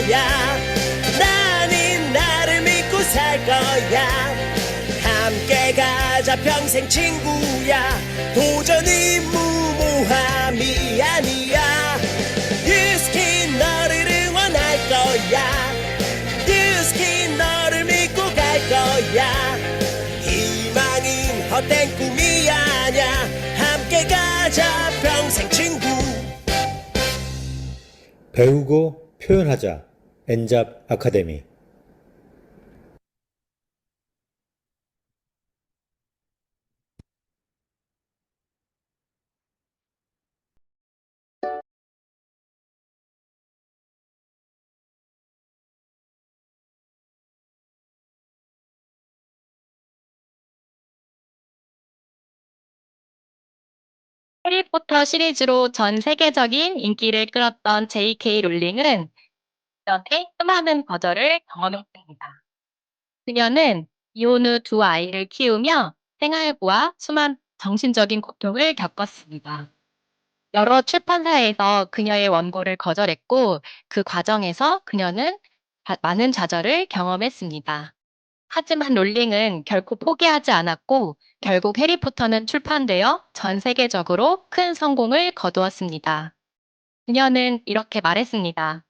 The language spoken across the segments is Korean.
거야. 나는 나를 믿고 살 거야. 함께 가자 평생 친구야. 도전은 무모함이 아니야. 유스킨 너를 응원할 거야. 유스킨 너를 믿고 갈 거야. 희망은 헛된 꿈이 아냐. 함께 가자 평생 친구. 배우고 표현하자. 엔잡 아카데미. 해리포터 시리즈로 전 세계적인 인기를 끌었던 J.K. 롤링은 연애 수많은 거절을 경험했습니다. 그녀는 이혼 후 두 아이를 키우며 생활고와 수많은 정신적인 고통을 겪었습니다. 여러 출판사에서 그녀의 원고를 거절했고 그 과정에서 그녀는 많은 좌절을 경험했습니다. 하지만 롤링은 결코 포기하지 않았고 결국 해리포터는 출판되어 전 세계적으로 큰 성공을 거두었습니다. 그녀는 이렇게 말했습니다.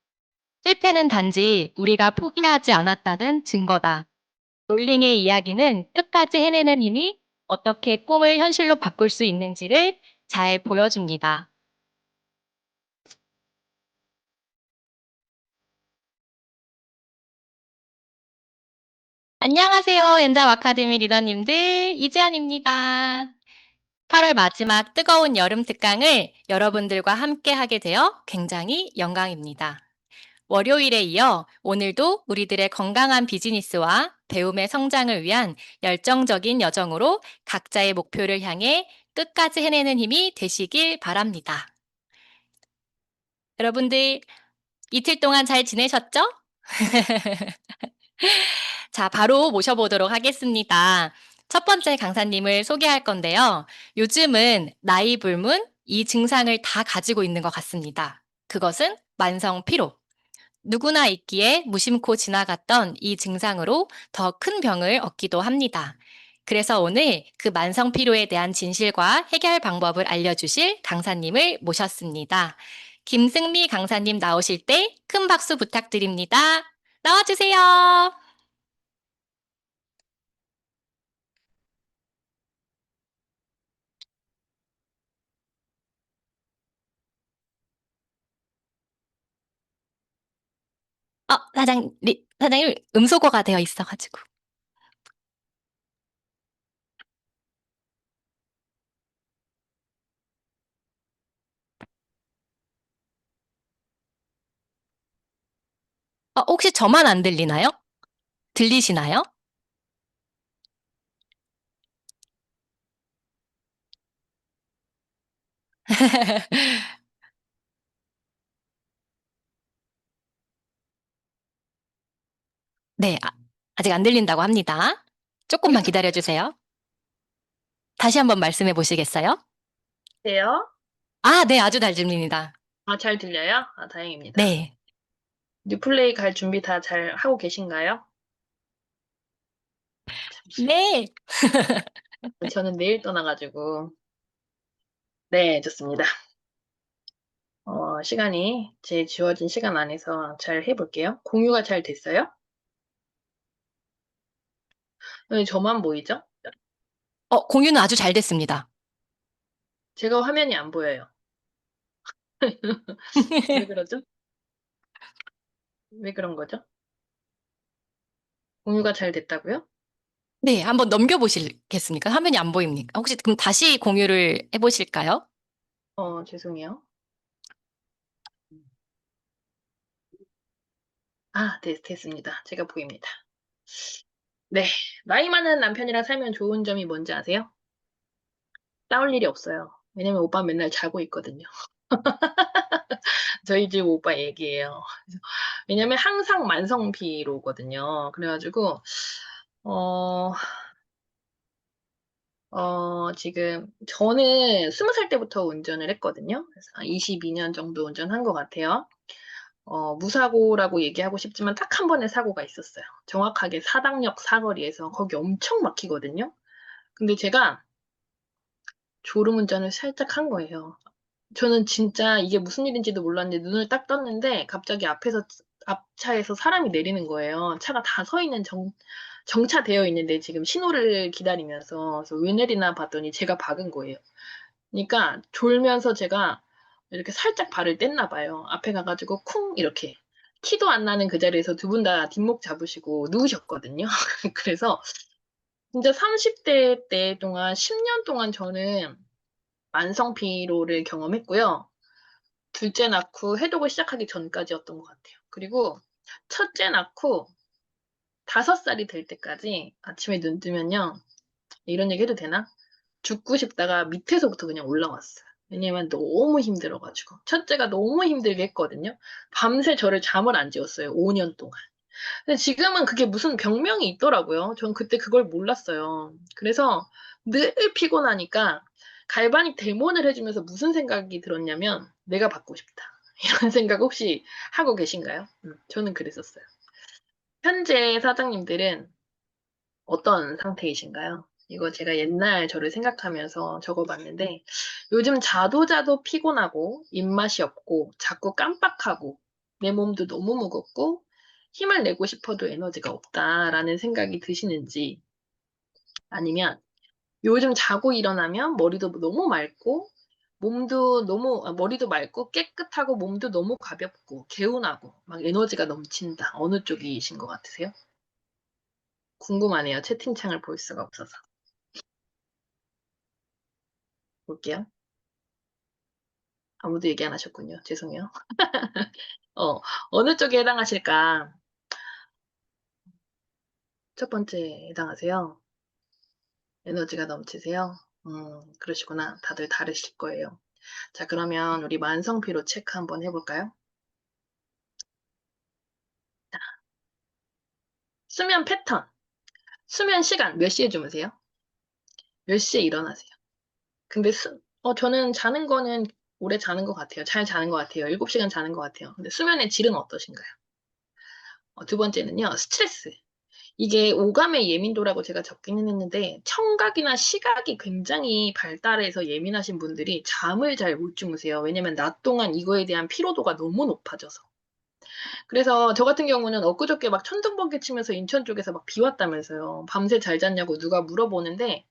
실패는 단지 우리가 포기하지 않았다는 증거다. 롤링의 이야기는 끝까지 해내는 힘이 어떻게 꿈을 현실로 바꿀 수 있는지를 잘 보여줍니다. 안녕하세요, 엔잡 아카데미 리더님들. 이지안입니다. 8월 마지막 뜨거운 여름 특강을 여러분들과 함께 하게 되어 굉장히 영광입니다. 월요일에 이어 오늘도 우리들의 건강한 비즈니스와 배움의 성장을 위한 열정적인 여정으로 각자의 목표를 향해 끝까지 해내는 힘이 되시길 바랍니다. 여러분들 이틀 동안 잘 지내셨죠? 자, 바로 모셔보도록 하겠습니다. 첫 번째 강사님을 소개할 건데요. 요즘은 나이 불문 이 증상을 다 가지고 있는 것 같습니다. 그것은 만성 피로. 누구나 있기에 무심코 지나갔던 이 증상으로 더 큰 병을 얻기도 합니다. 그래서 오늘 그 만성 피로에 대한 진실과 해결 방법을 알려주실 강사님을 모셨습니다. 김승미 강사님 나오실 때 큰 박수 부탁드립니다. 나와주세요. 사장님, 음소거가 되어 있어가지고. 혹시 저만 안 들리나요? 들리시나요? 네, 아직 안 들린다고 합니다. 조금만 기다려주세요. 다시 한번 말씀해 보시겠어요? 돼요? 네, 아주 잘 들립니다. 잘 들려요? 다행입니다. 네. 뉴플레이 갈 준비 다 잘 하고 계신가요? 네. 저는 내일 떠나가지고. 네, 좋습니다. 시간이 제 주어진 시간 안에서 잘 해볼게요. 공유가 잘 됐어요? 왜 저만 보이죠? 공유는 아주 잘 됐습니다. 제가 화면이 안 보여요. 왜 그러죠? 왜 그런 거죠? 공유가 잘 됐다고요? 네, 한번 넘겨보시겠습니까? 화면이 안 보입니까? 혹시 그럼 다시 공유를 해보실까요? 죄송해요. 됐습니다. 제가 보입니다. 네, 나이 많은 남편이랑 살면 좋은 점이 뭔지 아세요? 싸울 일이 없어요. 왜냐면 오빠 맨날 자고 있거든요. 저희 집 오빠 얘기예요. 왜냐면 항상 만성 피로거든요. 그래가지고 어, 지금 저는 20살 때부터 운전을 했거든요. 그래서 22년 정도 운전한 것 같아요. 무사고라고 얘기하고 싶지만 딱 한 번의 사고가 있었어요. 정확하게 사당역 사거리에서 거기 엄청 막히거든요. 근데 제가 졸음운전을 살짝 한 거예요. 저는 진짜 이게 무슨 일인지도 몰랐는데 눈을 딱 떴는데 갑자기 앞차에서 사람이 내리는 거예요. 차가 다 서 있는 정차되어 있는데 지금 신호를 기다리면서 그래서 왜 내리나 봤더니 제가 박은 거예요. 그러니까 졸면서 제가 이렇게 살짝 발을 뗐나 봐요. 앞에 가가지고 쿵 이렇게 티도 안 나는 그 자리에서 두 분 다 뒷목 잡으시고 누우셨거든요. 그래서 진짜 30대 때 동안 10년 동안 저는 만성 피로를 경험했고요. 둘째 낳고 해독을 시작하기 전까지였던 것 같아요. 그리고 첫째 낳고 5살이 될 때까지 아침에 눈 뜨면요. 이런 얘기 해도 되나? 죽고 싶다가 밑에서부터 그냥 올라왔어요. 왜냐면 너무 힘들어가지고. 첫째가 너무 힘들게 했거든요. 밤새 저를 잠을 안 재웠어요. 5년 동안. 근데 지금은 그게 무슨 병명이 있더라고요. 전 그때 그걸 몰랐어요. 그래서 늘 피곤하니까 갈바닉 데몬을 해주면서 무슨 생각이 들었냐면 내가 받고 싶다. 이런 생각 혹시 하고 계신가요? 저는 그랬었어요. 현재 사장님들은 어떤 상태이신가요? 이거 제가 옛날 저를 생각하면서 적어봤는데 요즘 자도 피곤하고 입맛이 없고 자꾸 깜빡하고 내 몸도 너무 무겁고 힘을 내고 싶어도 에너지가 없다라는 생각이 드시는지 아니면 요즘 자고 일어나면 머리도 너무 맑고 머리도 맑고 깨끗하고 몸도 너무 가볍고 개운하고 막 에너지가 넘친다. 어느 쪽이신 것 같으세요? 궁금하네요. 채팅창을 볼 수가 없어서. 볼게요. 아무도 얘기 안 하셨군요. 죄송해요. 어, 어느 쪽에 해당하실까? 첫 번째에 해당하세요. 에너지가 넘치세요? 그러시구나. 다들 다르실 거예요. 자, 그러면 우리 만성피로 체크 한번 해볼까요? 수면 패턴, 수면 시간 몇 시에 주무세요? 몇 시에 일어나세요? 근데 저는 자는 거는 오래 자는 것 같아요. 잘 자는 것 같아요. 7시간 자는 것 같아요. 근데 수면의 질은 어떠신가요? 두 번째는요, 스트레스. 이게 오감의 예민도라고 제가 적기는 했는데 청각이나 시각이 굉장히 발달해서 예민하신 분들이 잠을 잘 못 주무세요. 왜냐면 낮 동안 이거에 대한 피로도가 너무 높아져서. 그래서 저 같은 경우는 엊그저께 막 천둥번개 치면서 인천 쪽에서 막 비 왔다면서요. 밤새 잘 잤냐고 누가 물어보는데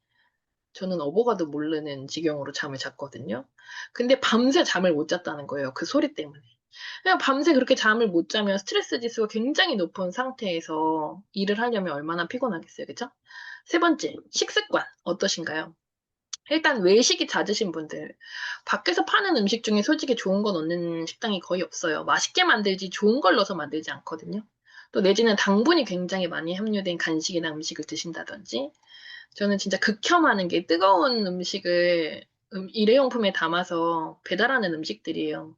저는 어버가도 모르는 지경으로 잠을 잤거든요. 근데 밤새 잠을 못 잤다는 거예요. 그 소리 때문에. 그냥 밤새 그렇게 잠을 못 자면 스트레스 지수가 굉장히 높은 상태에서 일을 하려면 얼마나 피곤하겠어요. 그죠? 세 번째, 식습관 어떠신가요? 일단 외식이 잦으신 분들, 밖에서 파는 음식 중에 솔직히 좋은 거 넣는 식당이 거의 없어요. 맛있게 만들지 좋은 걸 넣어서 만들지 않거든요. 또 내지는 당분이 굉장히 많이 함유된 간식이나 음식을 드신다든지, 저는 진짜 극혐하는 게 뜨거운 음식을 일회용품에 담아서 배달하는 음식들이에요.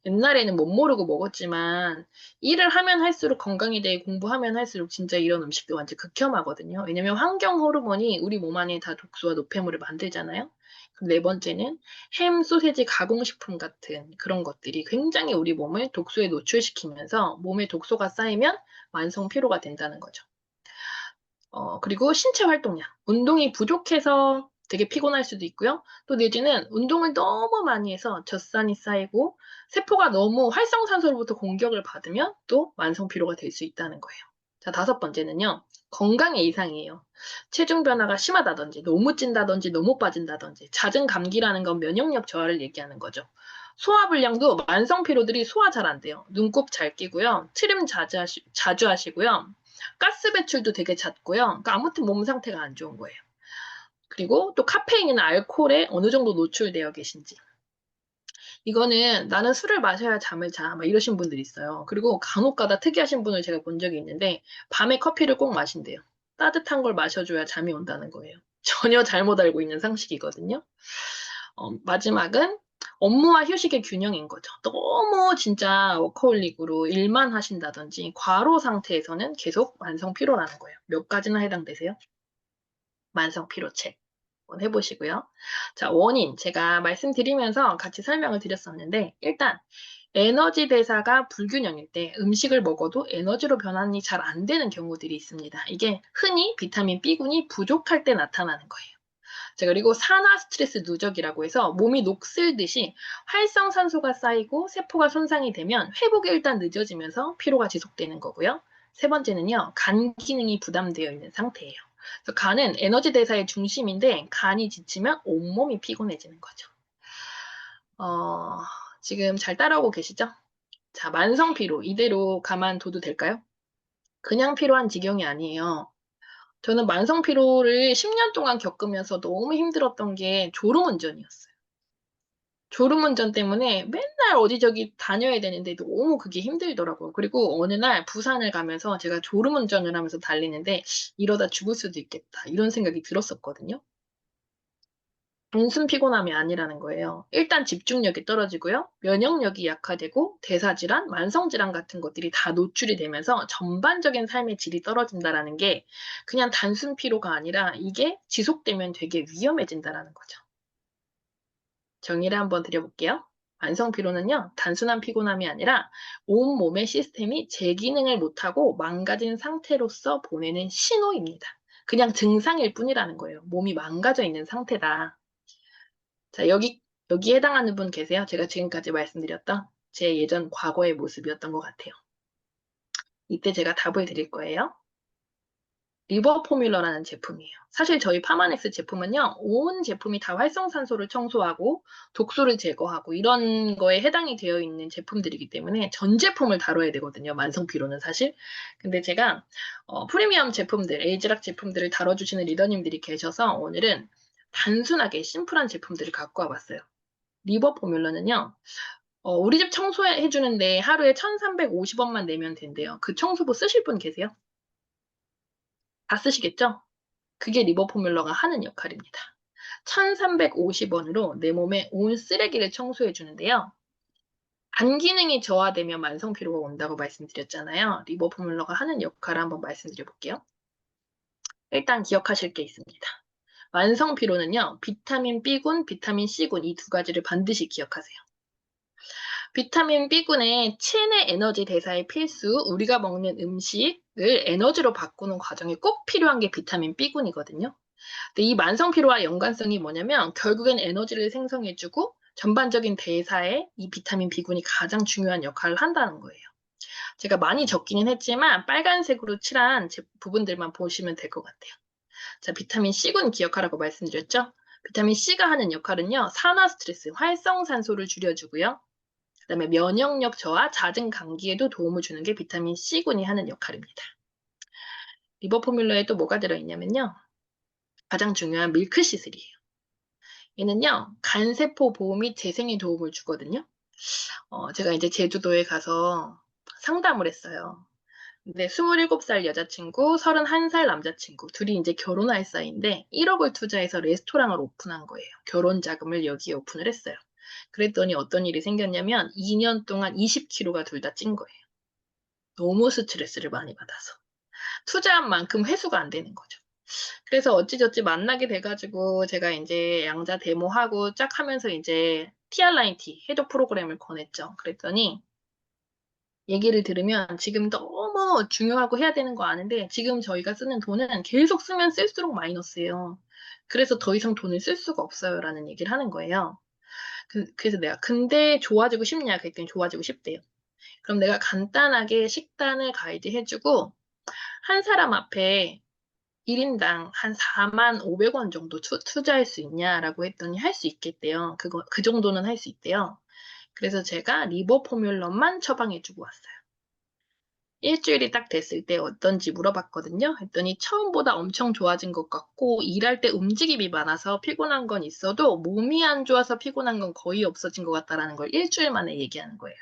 옛날에는 못 모르고 먹었지만 일을 하면 할수록 건강에 대해 공부하면 할수록 진짜 이런 음식도 완전 극혐하거든요. 왜냐면 환경 호르몬이 우리 몸 안에 다 독소와 노폐물을 만들잖아요. 그럼 네 번째는 햄, 소세지, 가공식품 같은 그런 것들이 굉장히 우리 몸을 독소에 노출시키면서 몸에 독소가 쌓이면 만성 피로가 된다는 거죠. 그리고 신체 활동량. 운동이 부족해서 되게 피곤할 수도 있고요. 또 내지는 운동을 너무 많이 해서 젖산이 쌓이고 세포가 너무 활성산소로부터 공격을 받으면 또 만성 피로가 될 수 있다는 거예요. 자, 다섯 번째는요. 건강의 이상이에요. 체중 변화가 심하다든지 너무 찐다든지 너무 빠진다든지 잦은 감기라는 건 면역력 저하를 얘기하는 거죠. 소화불량도 만성 피로들이 소화 잘 안 돼요. 눈 꼭 잘 끼고요. 트림 자주 하시고요. 가스 배출도 되게 잦고요. 그러니까 아무튼 몸 상태가 안 좋은 거예요. 그리고 또 카페인이나 알코올에 어느 정도 노출되어 계신지. 이거는 나는 술을 마셔야 잠을 자. 막 이러신 분들이 있어요. 그리고 간혹가다 특이하신 분을 제가 본 적이 있는데 밤에 커피를 꼭 마신대요. 따뜻한 걸 마셔줘야 잠이 온다는 거예요. 전혀 잘못 알고 있는 상식이거든요. 마지막은 업무와 휴식의 균형인 거죠. 너무 진짜 워커홀릭으로 일만 하신다든지 과로 상태에서는 계속 만성 피로라는 거예요. 몇 가지나 해당되세요? 만성 피로체. 한번 해보시고요. 자, 원인 제가 말씀드리면서 같이 설명을 드렸었는데 일단 에너지 대사가 불균형일 때 음식을 먹어도 에너지로 변환이 잘 안 되는 경우들이 있습니다. 이게 흔히 비타민 B군이 부족할 때 나타나는 거예요. 자, 그리고 산화 스트레스 누적이라고 해서 몸이 녹슬듯이 활성산소가 쌓이고 세포가 손상이 되면 회복이 일단 늦어지면서 피로가 지속되는 거고요. 세 번째는요, 간 기능이 부담되어 있는 상태예요. 그래서 간은 에너지 대사의 중심인데 간이 지치면 온몸이 피곤해지는 거죠. 지금 잘 따라오고 계시죠? 자, 만성 피로 이대로 가만둬도 될까요? 그냥 피로한 지경이 아니에요. 저는 만성 피로를 10년 동안 겪으면서 너무 힘들었던 게 졸음운전이었어요. 졸음운전 때문에 맨날 어디저기 다녀야 되는데 너무 그게 힘들더라고요. 그리고 어느 날 부산을 가면서 제가 졸음운전을 하면서 달리는데 이러다 죽을 수도 있겠다 이런 생각이 들었었거든요. 단순 피곤함이 아니라는 거예요. 일단 집중력이 떨어지고요. 면역력이 약화되고 대사질환, 만성질환 같은 것들이 다 노출이 되면서 전반적인 삶의 질이 떨어진다라는 게 그냥 단순 피로가 아니라 이게 지속되면 되게 위험해진다라는 거죠. 정의를 한번 드려볼게요. 만성 피로는요, 단순한 피곤함이 아니라 온몸의 시스템이 제 기능을 못하고 망가진 상태로서 보내는 신호입니다. 그냥 증상일 뿐이라는 거예요. 몸이 망가져 있는 상태다. 자, 여기에 해당하는 분 계세요? 제가 지금까지 말씀드렸던 제 예전 과거의 모습이었던 것 같아요. 이때 제가 답을 드릴 거예요. 리버 포뮬러라는 제품이에요. 사실 저희 파마넥스 제품은요, 온 제품이 다 활성산소를 청소하고 독소를 제거하고 이런 거에 해당이 되어 있는 제품들이기 때문에 전 제품을 다뤄야 되거든요. 만성 피로는 사실. 근데 제가 프리미엄 제품들, 에이즈락 제품들을 다뤄주시는 리더님들이 계셔서 오늘은 단순하게 심플한 제품들을 갖고 와봤어요. 리버 포뮬러는요, 우리 집 청소해 주는데 하루에 1,350원만 내면 된대요. 그 청소부 쓰실 분 계세요? 다 쓰시겠죠? 그게 리버 포뮬러가 하는 역할입니다. 1,350원으로 내 몸에 온 쓰레기를 청소해 주는데요. 간 기능이 저하되면 만성 피로가 온다고 말씀드렸잖아요. 리버 포뮬러가 하는 역할을 한번 말씀드려 볼게요. 일단 기억하실 게 있습니다. 만성 피로는요, 비타민 B군, 비타민 C군 이 두 가지를 반드시 기억하세요. 비타민 B군의 체내 에너지 대사의 필수, 우리가 먹는 음식을 에너지로 바꾸는 과정에 꼭 필요한 게 비타민 B군이거든요. 근데 이 만성 피로와 연관성이 뭐냐면 결국엔 에너지를 생성해주고 전반적인 대사에 이 비타민 B군이 가장 중요한 역할을 한다는 거예요. 제가 많이 적기는 했지만 빨간색으로 칠한 부분들만 보시면 될 것 같아요. 자, 비타민 C군 기억하라고 말씀드렸죠? 비타민 C가 하는 역할은요, 산화 스트레스, 활성산소를 줄여주고요. 그다음에 면역력 저하, 잦은 감기에도 도움을 주는 게 비타민 C군이 하는 역할입니다. 리버 포뮬러에 또 뭐가 들어있냐면요. 가장 중요한 밀크시슬이에요. 얘는요, 간세포 보호 및 재생에 도움을 주거든요. 제가 이제 제주도에 가서 상담을 했어요. 근데 27살 여자친구, 31살 남자친구, 둘이 이제 결혼할 사이인데 1억을 투자해서 레스토랑을 오픈한 거예요. 결혼 자금을 여기에 오픈을 했어요. 그랬더니 어떤 일이 생겼냐면 2년 동안 20kg가 둘 다 찐 거예요. 너무 스트레스를 많이 받아서. 투자한 만큼 회수가 안 되는 거죠. 그래서 어찌저찌 만나게 돼가지고 제가 이제 양자 데모하고 쫙 하면서 이제 TR라인-T 해독 프로그램을 권했죠. 그랬더니 얘기를 들으면 지금 너무 중요하고 해야 되는 거 아는데 지금 저희가 쓰는 돈은 계속 쓰면 쓸수록 마이너스예요. 그래서 더 이상 돈을 쓸 수가 없어요. 라는 얘기를 하는 거예요. 그래서 내가 근데 좋아지고 싶냐? 그랬더니 좋아지고 싶대요. 그럼 내가 간단하게 식단을 가이드 해주고 한 사람 앞에 1인당 한 45,500원 정도 투자할 수 있냐라고 했더니 할 수 있겠대요. 그 정도는 할 수 있대요. 그래서 제가 리버 포뮬러만 처방해주고 왔어요. 일주일이 딱 됐을 때 어떤지 물어봤거든요. 했더니 처음보다 엄청 좋아진 것 같고 일할 때 움직임이 많아서 피곤한 건 있어도 몸이 안 좋아서 피곤한 건 거의 없어진 것 같다라는 걸 일주일 만에 얘기하는 거예요.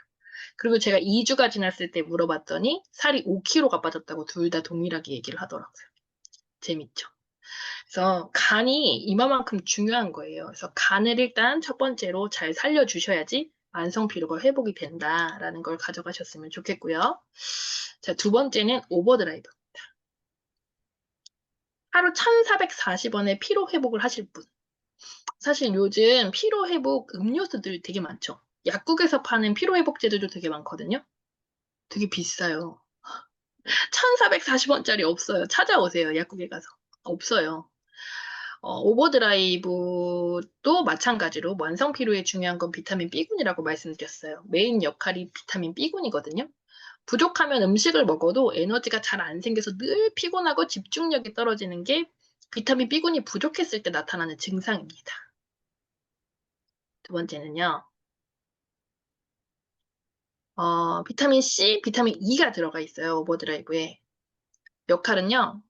그리고 제가 2주가 지났을 때 물어봤더니 살이 5kg가 빠졌다고 둘 다 동일하게 얘기를 하더라고요. 재밌죠? 그래서 간이 이만큼 중요한 거예요. 그래서 간을 일단 첫 번째로 잘 살려주셔야지 만성 피로가 회복이 된다라는 걸 가져가셨으면 좋겠고요. 자, 두 번째는 오버드라이브. 하루 1,440원의 피로 회복을 하실 분. 사실 요즘 피로 회복 음료수들 되게 많죠. 약국에서 파는 피로회복제들도 되게 많거든요. 되게 비싸요. 1,440원짜리 없어요. 찾아오세요. 약국에 가서. 없어요. 오버드라이브도 마찬가지로 만성 피로에 중요한 건 비타민 B군이라고 말씀드렸어요. 메인 역할이 비타민 B군이거든요. 부족하면 음식을 먹어도 에너지가 잘 안 생겨서 늘 피곤하고 집중력이 떨어지는 게 비타민 B군이 부족했을 때 나타나는 증상입니다. 두 번째는요, 비타민 C, 비타민 E가 들어가 있어요. 오버드라이브에. 역할은요,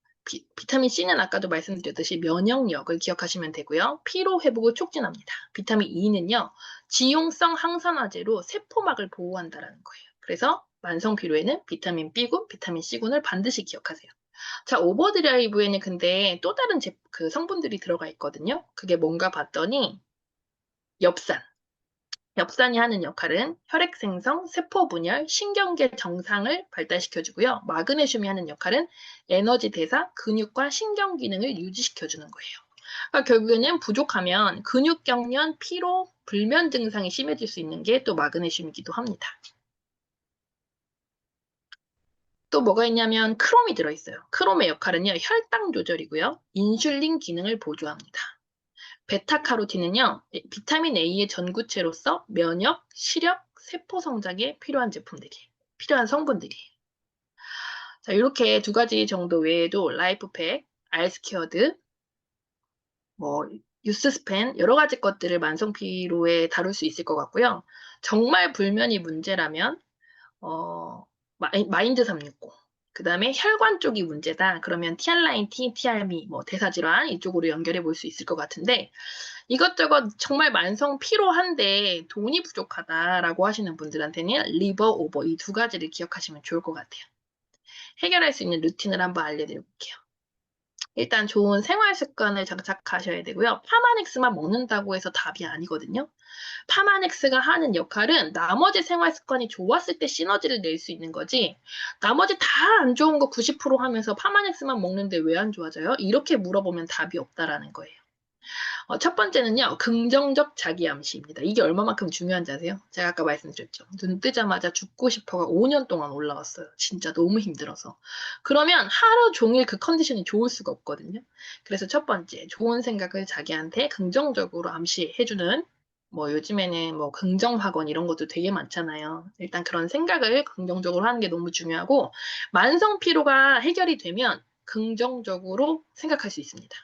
비타민 C는 아까도 말씀드렸듯이 면역력을 기억하시면 되고요. 피로 회복을 촉진합니다. 비타민 E는요, 지용성 항산화제로 세포막을 보호한다라는 거예요. 그래서 만성 피로에는 비타민 B군, 비타민 C군을 반드시 기억하세요. 자, 오버드라이브에는 근데 또 다른 그 성분들이 들어가 있거든요. 그게 뭔가 봤더니 엽산. 엽산이 하는 역할은 혈액 생성, 세포 분열, 신경계 정상을 발달시켜주고요. 마그네슘이 하는 역할은 에너지 대사, 근육과 신경 기능을 유지시켜주는 거예요. 그러니까 결국에는 부족하면 근육 경련, 피로, 불면 증상이 심해질 수 있는 게 또 마그네슘이기도 합니다. 또 뭐가 있냐면 크롬이 들어있어요. 크롬의 역할은요, 혈당 조절이고요. 인슐린 기능을 보조합니다. 베타카로틴은요, 비타민 A의 전구체로서 면역, 시력, 세포 성장에 필요한 성분들이에요. 자, 이렇게 두 가지 정도 외에도 라이프팩, 알스퀘어드, 뭐, 유스스펜, 여러 가지 것들을 만성 피로에 다룰 수 있을 것 같고요. 정말 불면이 문제라면, 마인드 360. 그 다음에 혈관 쪽이 문제다. 그러면 TR라인-T, TR미, 뭐, 대사질환 이쪽으로 연결해 볼 수 있을 것 같은데, 이것저것 정말 만성 피로한데 돈이 부족하다라고 하시는 분들한테는 리버 오버 이 두 가지를 기억하시면 좋을 것 같아요. 해결할 수 있는 루틴을 한번 알려드릴게요. 일단 좋은 생활 습관을 장착하셔야 되고요. 파마넥스만 먹는다고 해서 답이 아니거든요. 파마넥스가 하는 역할은 나머지 생활 습관이 좋았을 때 시너지를 낼 수 있는 거지, 나머지 다 안 좋은 거 90% 하면서 파마넥스만 먹는데 왜 안 좋아져요? 이렇게 물어보면 답이 없다라는 거예요. 첫 번째는요, 긍정적 자기암시입니다. 이게 얼마만큼 중요한지 아세요? 제가 아까 말씀드렸죠. 눈 뜨자마자 죽고 싶어가 5년 동안 올라왔어요. 진짜 너무 힘들어서. 그러면 하루 종일 그 컨디션이 좋을 수가 없거든요. 그래서 첫 번째, 좋은 생각을 자기한테 긍정적으로 암시해주는, 뭐 요즘에는 뭐 긍정학원 이런 것도 되게 많잖아요. 일단 그런 생각을 긍정적으로 하는 게 너무 중요하고, 만성 피로가 해결이 되면 긍정적으로 생각할 수 있습니다.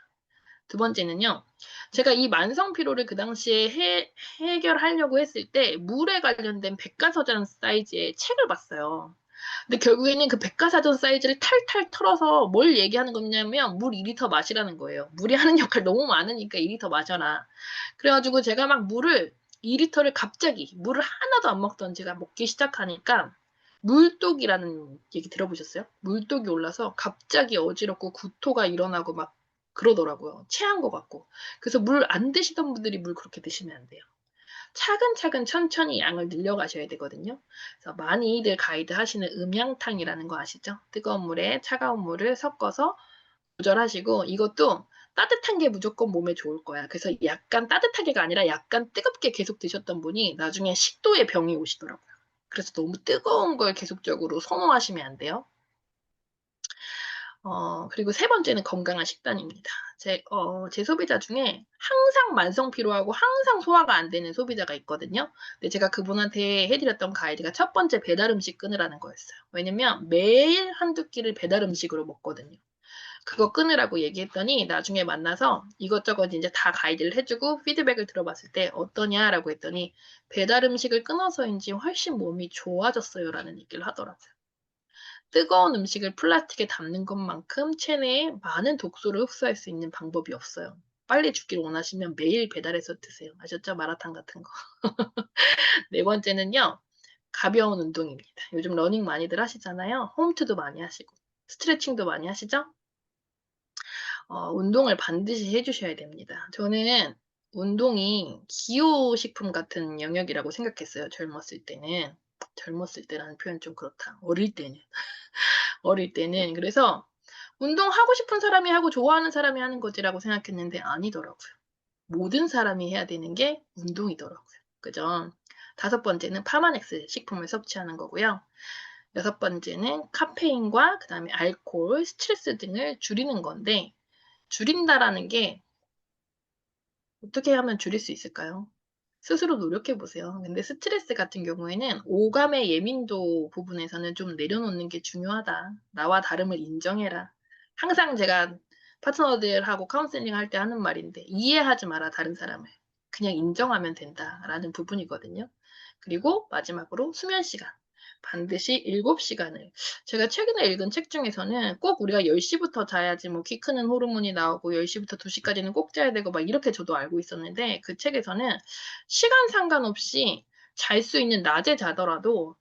두 번째는요, 제가 이 만성 피로를 그 당시에 해결하려고 했을 때 물에 관련된 백과사전 사이즈의 책을 봤어요. 근데 결국에는 그 백과사전 사이즈를 탈탈 털어서 뭘 얘기하는 거냐면 물 2리터 마시라는 거예요. 물이 하는 역할 너무 많으니까 2리터 마셔라. 그래가지고 제가 막 물을 2리터를 갑자기 물을 하나도 안 먹던 제가 먹기 시작하니까 물독이라는 얘기 들어보셨어요? 물독이 올라서 갑자기 어지럽고 구토가 일어나고 막 그러더라고요. 체한 것 같고. 그래서 물 안 드시던 분들이 물 그렇게 드시면 안 돼요. 차근차근 천천히 양을 늘려가셔야 되거든요. 그래서 많이들 가이드 하시는 음양탕이라는 거 아시죠? 뜨거운 물에 차가운 물을 섞어서 조절하시고, 이것도 따뜻한 게 무조건 몸에 좋을 거야. 그래서 약간 따뜻하게가 아니라 약간 뜨겁게 계속 드셨던 분이 나중에 식도에 병이 오시더라고요. 그래서 너무 뜨거운 걸 계속적으로 선호하시면 안 돼요. 그리고 세 번째는 건강한 식단입니다. 제 소비자 중에 항상 만성 피로하고 항상 소화가 안 되는 소비자가 있거든요. 근데 제가 그분한테 해드렸던 가이드가 첫 번째 배달 음식 끊으라는 거였어요. 왜냐면 매일 한두 끼를 배달 음식으로 먹거든요. 그거 끊으라고 얘기했더니 나중에 만나서 이것저것 이제 다 가이드를 해주고 피드백을 들어봤을 때 어떠냐라고 했더니 배달 음식을 끊어서인지 훨씬 몸이 좋아졌어요라는 얘기를 하더라고요. 뜨거운 음식을 플라스틱에 담는 것만큼 체내에 많은 독소를 흡수할 수 있는 방법이 없어요. 빨리 죽기를 원하시면 매일 배달해서 드세요. 아셨죠? 마라탕 같은 거. 네 번째는요, 가벼운 운동입니다. 요즘 러닝 많이들 하시잖아요. 홈트도 많이 하시고, 스트레칭도 많이 하시죠? 운동을 반드시 해주셔야 됩니다. 저는 운동이 기호식품 같은 영역이라고 생각했어요. 젊었을 때는. 젊었을 때라는 표현 좀 그렇다. 어릴 때는. 어릴 때는. 그래서 운동하고 싶은 사람이 하고 좋아하는 사람이 하는 거지라고 생각했는데 아니더라고요. 모든 사람이 해야 되는 게 운동이더라고요. 그죠? 5번째는 파마넥스 식품을 섭취하는 거고요. 6번째는 카페인과 그 다음에 알코올, 스트레스 등을 줄이는 건데 줄인다라는 게 어떻게 하면 줄일 수 있을까요? 스스로 노력해 보세요. 근데 스트레스 같은 경우에는 오감의 예민도 부분에서는 좀 내려놓는 게 중요하다. 나와 다름을 인정해라. 항상 제가 파트너들하고 카운셀링 할 때 하는 말인데 이해하지 마라 다른 사람을. 그냥 인정하면 된다라는 부분이거든요. 그리고 마지막으로 수면 시간. 반드시 7시간을. 제가 최근에 읽은 책 중에서는 꼭 우리가 10시부터 자야지 뭐 키 크는 호르몬이 나오고 10시부터 2시까지는 꼭 자야 되고 막 이렇게 저도 알고 있었는데 그 책에서는 시간 상관없이 잘 수 있는 낮에 자더라도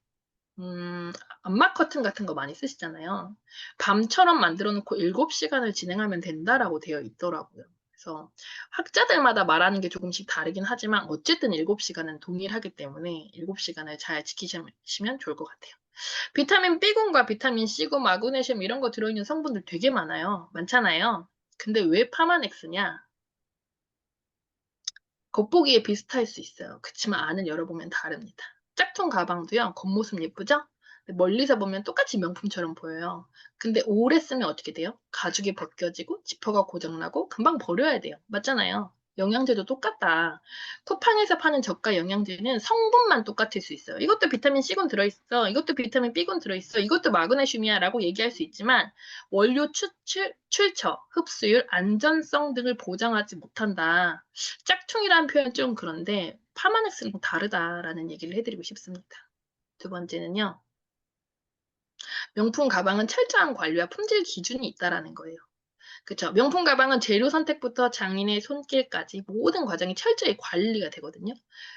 암막 커튼 같은 거 많이 쓰시잖아요. 밤처럼 만들어 놓고 7시간을 진행하면 된다라고 되어 있더라고요. 그래서 학자들마다 말하는 게 조금씩 다르긴 하지만 어쨌든 7시간은 동일하기 때문에 7시간을 잘 지키시면 좋을 것 같아요. 비타민 B군과 비타민 C군, 마그네슘 이런 거 들어있는 성분들 되게 많잖아요. 근데 왜 파마넥스냐? 겉보기에 비슷할 수 있어요. 그치만 안을 열어보면 다릅니다. 짝퉁 가방도요, 겉모습 예쁘죠? 멀리서 보면 똑같이 명품처럼 보여요. 근데 오래 쓰면 어떻게 돼요? 가죽이 벗겨지고 지퍼가 고장나고 금방 버려야 돼요. 맞잖아요. 영양제도 똑같다. 쿠팡에서 파는 저가 영양제는 성분만 똑같을 수 있어요. 이것도 비타민 C군 들어있어. 이것도 비타민 B군 들어있어. 이것도 마그네슘이야 라고 얘기할 수 있지만 원료 출처, 흡수율, 안전성 등을 보장하지 못한다. 짝퉁이라는 표현 좀 그런데 파마넥스는 다르다라는 얘기를 해드리고 싶습니다. 두 번째는요. 명품 가방은 철저한 관리와 품질 기준이 있다라는 거예요. 그쵸? 명품 가방은 재료 선택부터 장인의 손길까지 모든 과정이 철저히 관리가 되거든요.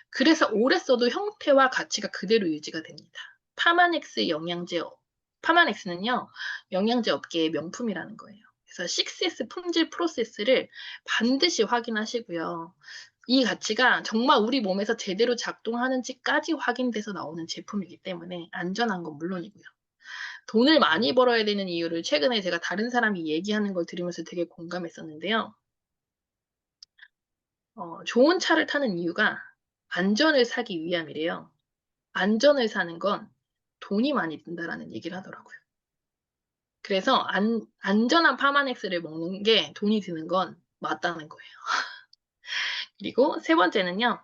그래서 오래 써도 형태와 가치가 그대로 유지가 됩니다. 파마넥스는요, 영양제 업계의 명품이라는 거예요. 그래서 6S 품질 프로세스를 반드시 확인하시고요. 이 가치가 정말 우리 몸에서 제대로 작동하는지까지 확인돼서 나오는 제품이기 때문에 안전한 건 물론이고요. 돈을 많이 벌어야 되는 이유를 최근에 제가 다른 사람이 얘기하는 걸 들으면서 되게 공감했었는데요. 좋은 차를 타는 이유가 안전을 사기 위함이래요. 안전을 사는 건 돈이 많이 든다라는 얘기를 하더라고요. 그래서 안전한 파마넥스를 먹는 게 돈이 드는 건 맞다는 거예요. 그리고 세 번째는요.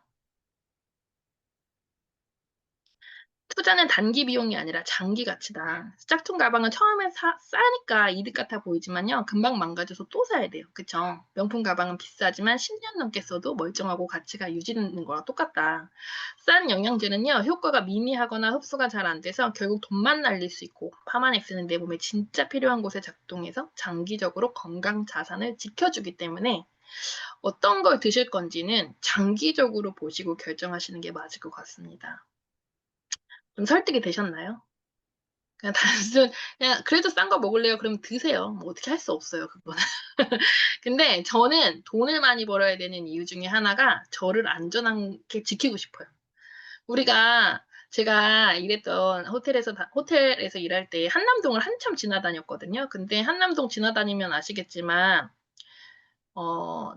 투자는 단기 비용이 아니라 장기 가치다. 짝퉁 가방은 처음에 싸니까 이득 같아 보이지만요. 금방 망가져서 또 사야 돼요. 그쵸? 명품 가방은 비싸지만 10년 넘게 써도 멀쩡하고 가치가 유지되는 거랑 똑같다. 싼 영양제는요. 효과가 미미하거나 흡수가 잘 안 돼서 결국 돈만 날릴 수 있고 파마넥스는 내 몸에 진짜 필요한 곳에 작동해서 장기적으로 건강 자산을 지켜주기 때문에 어떤 걸 드실 건지는 장기적으로 보시고 결정하시는 게 맞을 것 같습니다. 좀 설득이 되셨나요? 그냥 그냥 그래도 싼 거 먹을래요? 그럼 드세요. 뭐 어떻게 할 수 없어요, 그거는. 근데 저는 돈을 많이 벌어야 되는 이유 중에 하나가 저를 안전하게 지키고 싶어요. 제가 일했던 호텔에서 일할 때 한남동을 한참 지나다녔거든요. 근데 한남동 지나다니면 아시겠지만,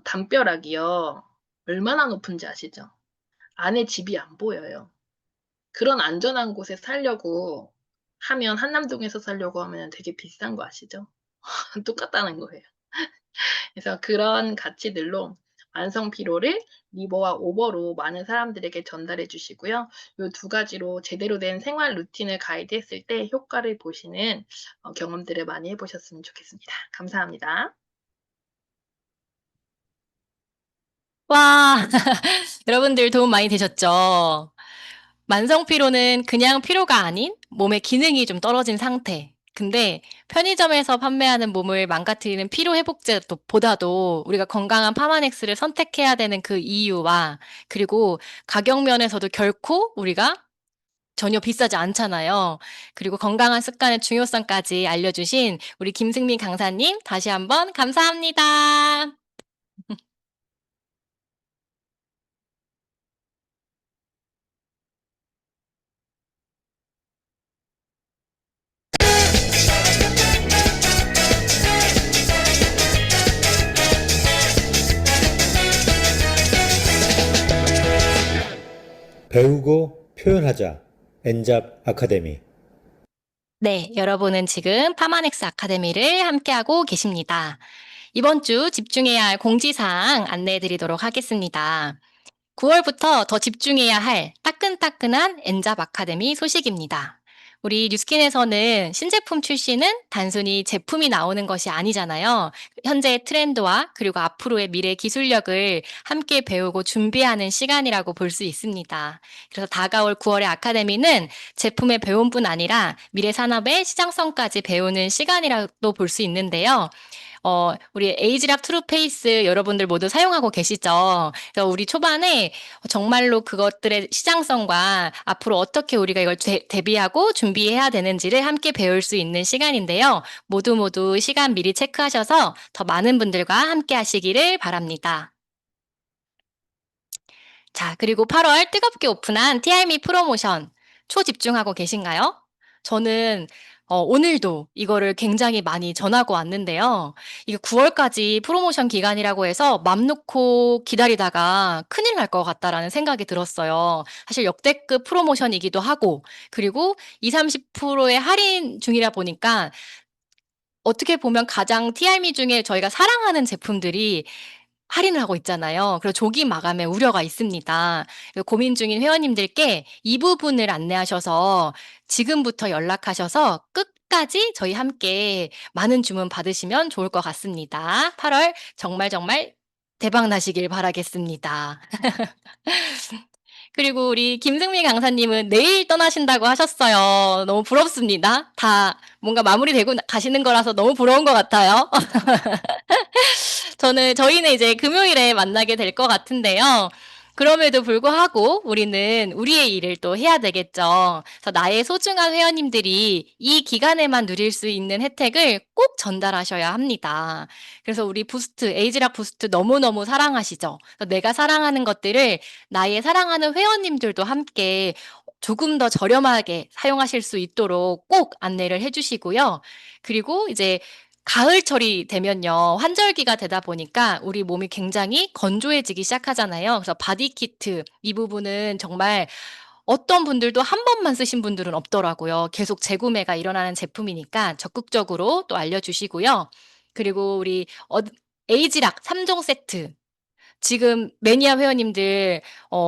담벼락이요. 얼마나 높은지 아시죠? 안에 집이 안 보여요. 그런 안전한 곳에 살려고 하면 한남동에서 살려고 하면 되게 비싼 거 아시죠? 똑같다는 거예요. 그래서 그런 가치들로 완성 피로를 리버와 오버로 많은 사람들에게 전달해 주시고요. 이 두 가지로 제대로 된 생활 루틴을 가이드했을 때 효과를 보시는 경험들을 많이 해보셨으면 좋겠습니다. 감사합니다. 와, 여러분들 도움 많이 되셨죠? 만성 피로는 그냥 피로가 아닌 몸의 기능이 좀 떨어진 상태. 근데 편의점에서 판매하는 몸을 망가뜨리는 피로 회복제보다도 우리가 건강한 파마넥스를 선택해야 되는 그 이유와 그리고 가격 면에서도 결코 우리가 전혀 비싸지 않잖아요. 그리고 건강한 습관의 중요성까지 알려주신 우리 김승민 강사님 다시 한번 감사합니다. 배우고 표현하자. 엔잡 아카데미. 네, 여러분은 지금 파마넥스 아카데미를 함께하고 계십니다. 이번 주 집중해야 할 공지사항 안내해 드리도록 하겠습니다. 9월부터 더 집중해야 할 따끈따끈한 엔잡 아카데미 소식입니다. 우리 뉴스킨에서는 신제품 출시는 단순히 제품이 나오는 것이 아니잖아요. 현재의 트렌드와 그리고 앞으로의 미래 기술력을 함께 배우고 준비하는 시간이라고 볼 수 있습니다. 그래서 다가올 9월의 아카데미는 제품의 배움뿐 아니라 미래 산업의 시장성까지 배우는 시간이라고 볼 수 있는데요. 우리 에이지락 트루페이스 여러분들 모두 사용하고 계시죠? 그래서 우리 초반에 정말로 그것들의 시장성과 앞으로 어떻게 우리가 이걸 대비하고 준비해야 되는지를 함께 배울 수 있는 시간인데요. 모두 모두 시간 미리 체크하셔서 더 많은 분들과 함께 하시기를 바랍니다. 자, 그리고 8월 뜨겁게 오픈한 TRME 프로모션 초집중하고 계신가요? 저는 오늘도 이거를 굉장히 많이 전하고 왔는데요. 이게 9월까지 프로모션 기간이라고 해서 맘 놓고 기다리다가 큰일 날 것 같다라는 생각이 들었어요. 사실 역대급 프로모션이기도 하고, 그리고 20, 30%의 할인 중이라 보니까 어떻게 보면 가장 TRME 중에 저희가 사랑하는 제품들이 할인을 하고 있잖아요. 그리고 조기 마감의 우려가 있습니다. 고민 중인 회원님들께 이 부분을 안내하셔서 지금부터 연락하셔서 끝까지 저희 함께 많은 주문 받으시면 좋을 것 같습니다. 8월 정말 정말 대박 나시길 바라겠습니다. 그리고 우리 김승미 강사님은 내일 떠나신다고 하셨어요. 너무 부럽습니다. 다 뭔가 마무리되고 가시는 거라서 너무 부러운 것 같아요. 저희는 이제 금요일에 만나게 될 것 같은데요. 그럼에도 불구하고 우리는 우리의 일을 또 해야 되겠죠. 그래서 나의 소중한 회원님들이 이 기간에만 누릴 수 있는 혜택을 꼭 전달하셔야 합니다. 그래서 우리 부스트, 에이지락 부스트 너무너무 사랑하시죠? 그래서 내가 사랑하는 것들을 나의 사랑하는 회원님들도 함께 조금 더 저렴하게 사용하실 수 있도록 꼭 안내를 해주시고요. 그리고 이제 가을철이 되면요. 환절기가 되다 보니까 우리 몸이 굉장히 건조해지기 시작하잖아요. 그래서 바디키트 이 부분은 정말 어떤 분들도 한 번만 쓰신 분들은 없더라고요. 계속 재구매가 일어나는 제품이니까 적극적으로 또 알려주시고요. 그리고 우리 에이지락 3종 세트 지금 매니아 회원님들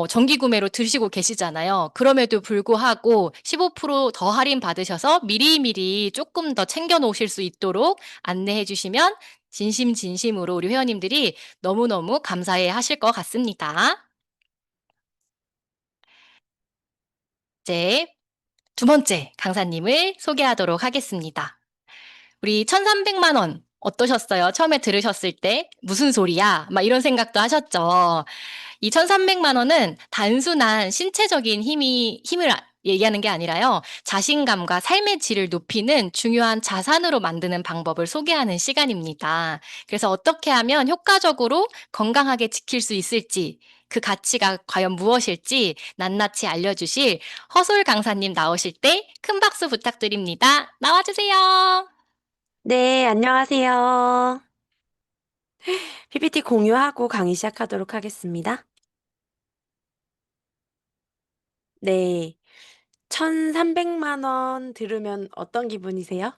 정기 구매로 드시고 계시잖아요. 그럼에도 불구하고 15%더 할인 받으셔서 미리미리 조금 더 챙겨 놓으실 수 있도록 안내해 주시면 진심으로 우리 회원님들이 너무너무 감사해 하실 것 같습니다. 이제 두 번째 강사님을 소개하도록 하겠습니다. 우리 1,300만 원 어떠셨어요? 처음에 들으셨을 때 무슨 소리야? 막 이런 생각도 하셨죠. 이 1,300만 원은 단순한 신체적인 힘을 얘기하는 게 아니라요. 자신감과 삶의 질을 높이는 중요한 자산으로 만드는 방법을 소개하는 시간입니다. 그래서 어떻게 하면 효과적으로 건강하게 지킬 수 있을지, 그 가치가 과연 무엇일지 낱낱이 알려주실 허솔 강사님 나오실 때 큰 박수 부탁드립니다. 나와주세요. 네, 안녕하세요. PPT 공유하고 강의 시작하도록 하겠습니다. 네, 1,300만 원 들으면 어떤 기분이세요?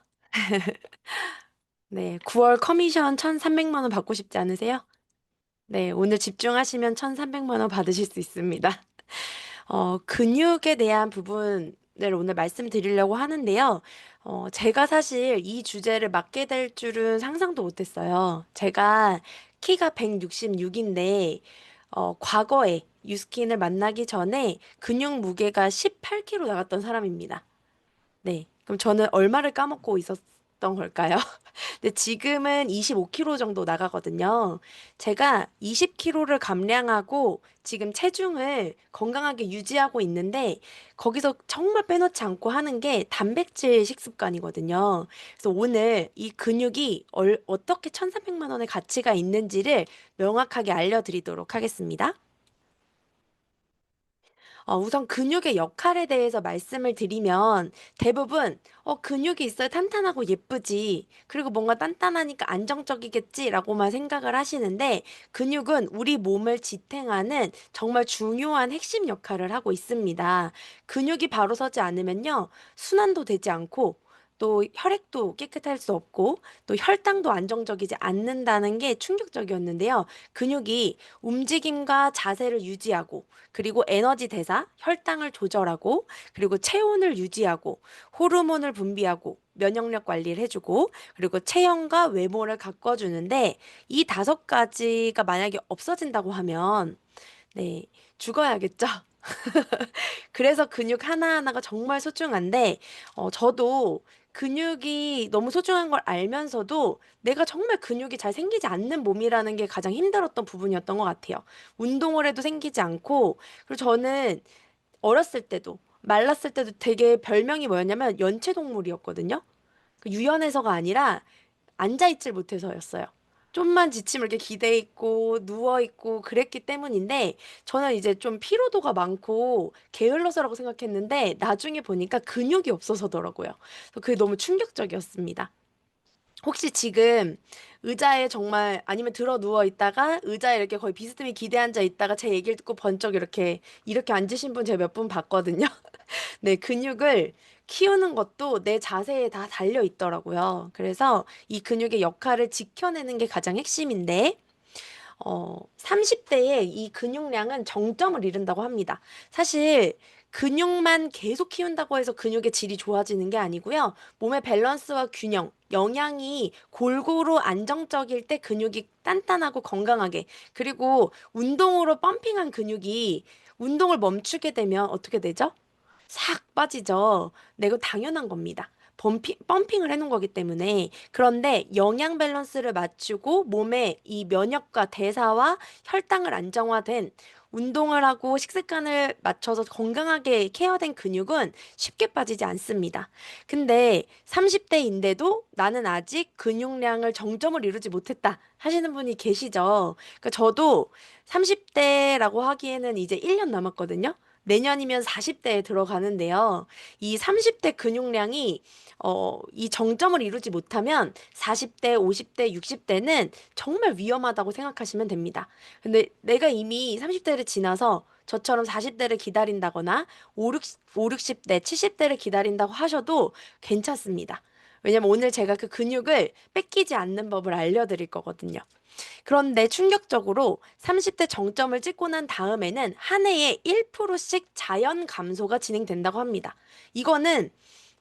네, 9월 커미션 1,300만 원 받고 싶지 않으세요? 네, 오늘 집중하시면 1,300만 원 받으실 수 있습니다. 근육에 대한 부분을 오늘 말씀드리려고 하는데요. 제가 사실 이 주제를 맡게 될 줄은 상상도 못했어요. 제가 키가 166인데, 과거에 유스킨을 만나기 전에 근육 무게가 18kg 나갔던 사람입니다. 네. 그럼 저는 얼마를 까먹고 있었던 걸까요? 근데 지금은 25kg 정도 나가거든요. 제가 20kg를 감량하고 지금 체중을 건강하게 유지하고 있는데 거기서 정말 빼놓지 않고 하는 게 단백질 식습관이거든요. 그래서 오늘 이 근육이 어떻게 1,300만 원의 가치가 있는지를 명확하게 알려드리도록 하겠습니다. 우선 근육의 역할에 대해서 말씀을 드리면 대부분 근육이 있어야 탄탄하고 예쁘지. 그리고 뭔가 단단하니까 안정적이겠지라고만 생각을 하시는데 근육은 우리 몸을 지탱하는 정말 중요한 핵심 역할을 하고 있습니다. 근육이 바로 서지 않으면요. 순환도 되지 않고 또 혈액도 깨끗할 수 없고 또 혈당도 안정적이지 않는다는 게 충격적이었는데요. 근육이 움직임과 자세를 유지하고 그리고 에너지 대사, 혈당을 조절하고 그리고 체온을 유지하고 호르몬을 분비하고 면역력 관리를 해주고 그리고 체형과 외모를 가꿔주는데 이 5가지가 만약에 없어진다고 하면 네, 죽어야겠죠. 그래서 근육 하나하나가 정말 소중한데, 저도 근육이 너무 소중한 걸 알면서도 내가 정말 근육이 잘 생기지 않는 몸이라는 게 가장 힘들었던 부분이었던 것 같아요. 운동을 해도 생기지 않고, 그리고 저는 어렸을 때도, 말랐을 때도 되게 별명이 뭐였냐면 연체동물이었거든요. 그 유연해서가 아니라 앉아있질 못해서였어요. 좀만 지치면 이렇게 기대 있고 누워 있고 그랬기 때문인데 저는 이제 좀 피로도가 많고 게을러서라고 생각했는데 나중에 보니까 근육이 없어서더라고요. 그래서 그게 너무 충격적이었습니다. 혹시 지금 의자에 정말 아니면 들어 누워 있다가 의자에 이렇게 거의 비스듬히 기대 앉아 있다가 제 얘기를 듣고 번쩍 이렇게 앉으신 분 제가 몇 분 봤거든요. 네, 근육을 키우는 것도 내 자세에 다 달려 있더라고요. 그래서 이 근육의 역할을 지켜내는 게 가장 핵심인데, 30대에 이 근육량은 정점을 이룬다고 합니다. 사실 근육만 계속 키운다고 해서 근육의 질이 좋아지는 게 아니고요. 몸의 밸런스와 균형, 영양이 골고루 안정적일 때 근육이 단단하고 건강하게, 그리고 운동으로 펌핑한 근육이 운동을 멈추게 되면 어떻게 되죠? 싹 빠지죠. 네, 이거 당연한 겁니다. 펌핑을 해놓은 거기 때문에. 그런데 영양 밸런스를 맞추고 몸의 이 면역과 대사와 혈당을 안정화된 운동을 하고 식습관을 맞춰서 건강하게 케어된 근육은 쉽게 빠지지 않습니다. 근데 30대인데도 나는 아직 근육량을 정점을 이루지 못했다 하시는 분이 계시죠. 그러니까 저도 30대라고 하기에는 이제 1년 남았거든요. 내년이면 40대에 들어가는데요. 이 30대 근육량이 이 정점을 이루지 못하면 40대, 50대, 60대는 정말 위험하다고 생각하시면 됩니다. 근데 내가 이미 30대를 지나서 저처럼 40대를 기다린다거나 60대, 70대를 기다린다고 하셔도 괜찮습니다. 왜냐면 오늘 제가 그 근육을 뺏기지 않는 법을 알려드릴 거거든요. 그런데 충격적으로 30대 정점을 찍고 난 다음에는 한 해에 1%씩 자연 감소가 진행된다고 합니다. 이거는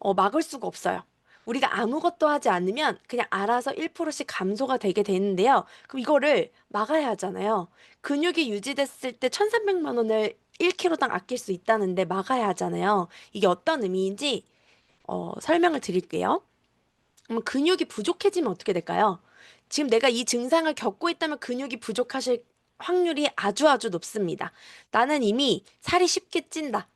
막을 수가 없어요. 우리가 아무것도 하지 않으면 그냥 알아서 1%씩 감소가 되게 되는데요. 그럼 이거를 막아야 하잖아요. 근육이 유지됐을 때 1,300만 원을 1kg당 아낄 수 있다는데 막아야 하잖아요. 이게 어떤 의미인지 설명을 드릴게요. 그럼 근육이 부족해지면 어떻게 될까요? 지금 내가 이 증상을 겪고 있다면 근육이 부족하실 확률이 아주 아주 높습니다. 나는 이미 살이 쉽게 찐다.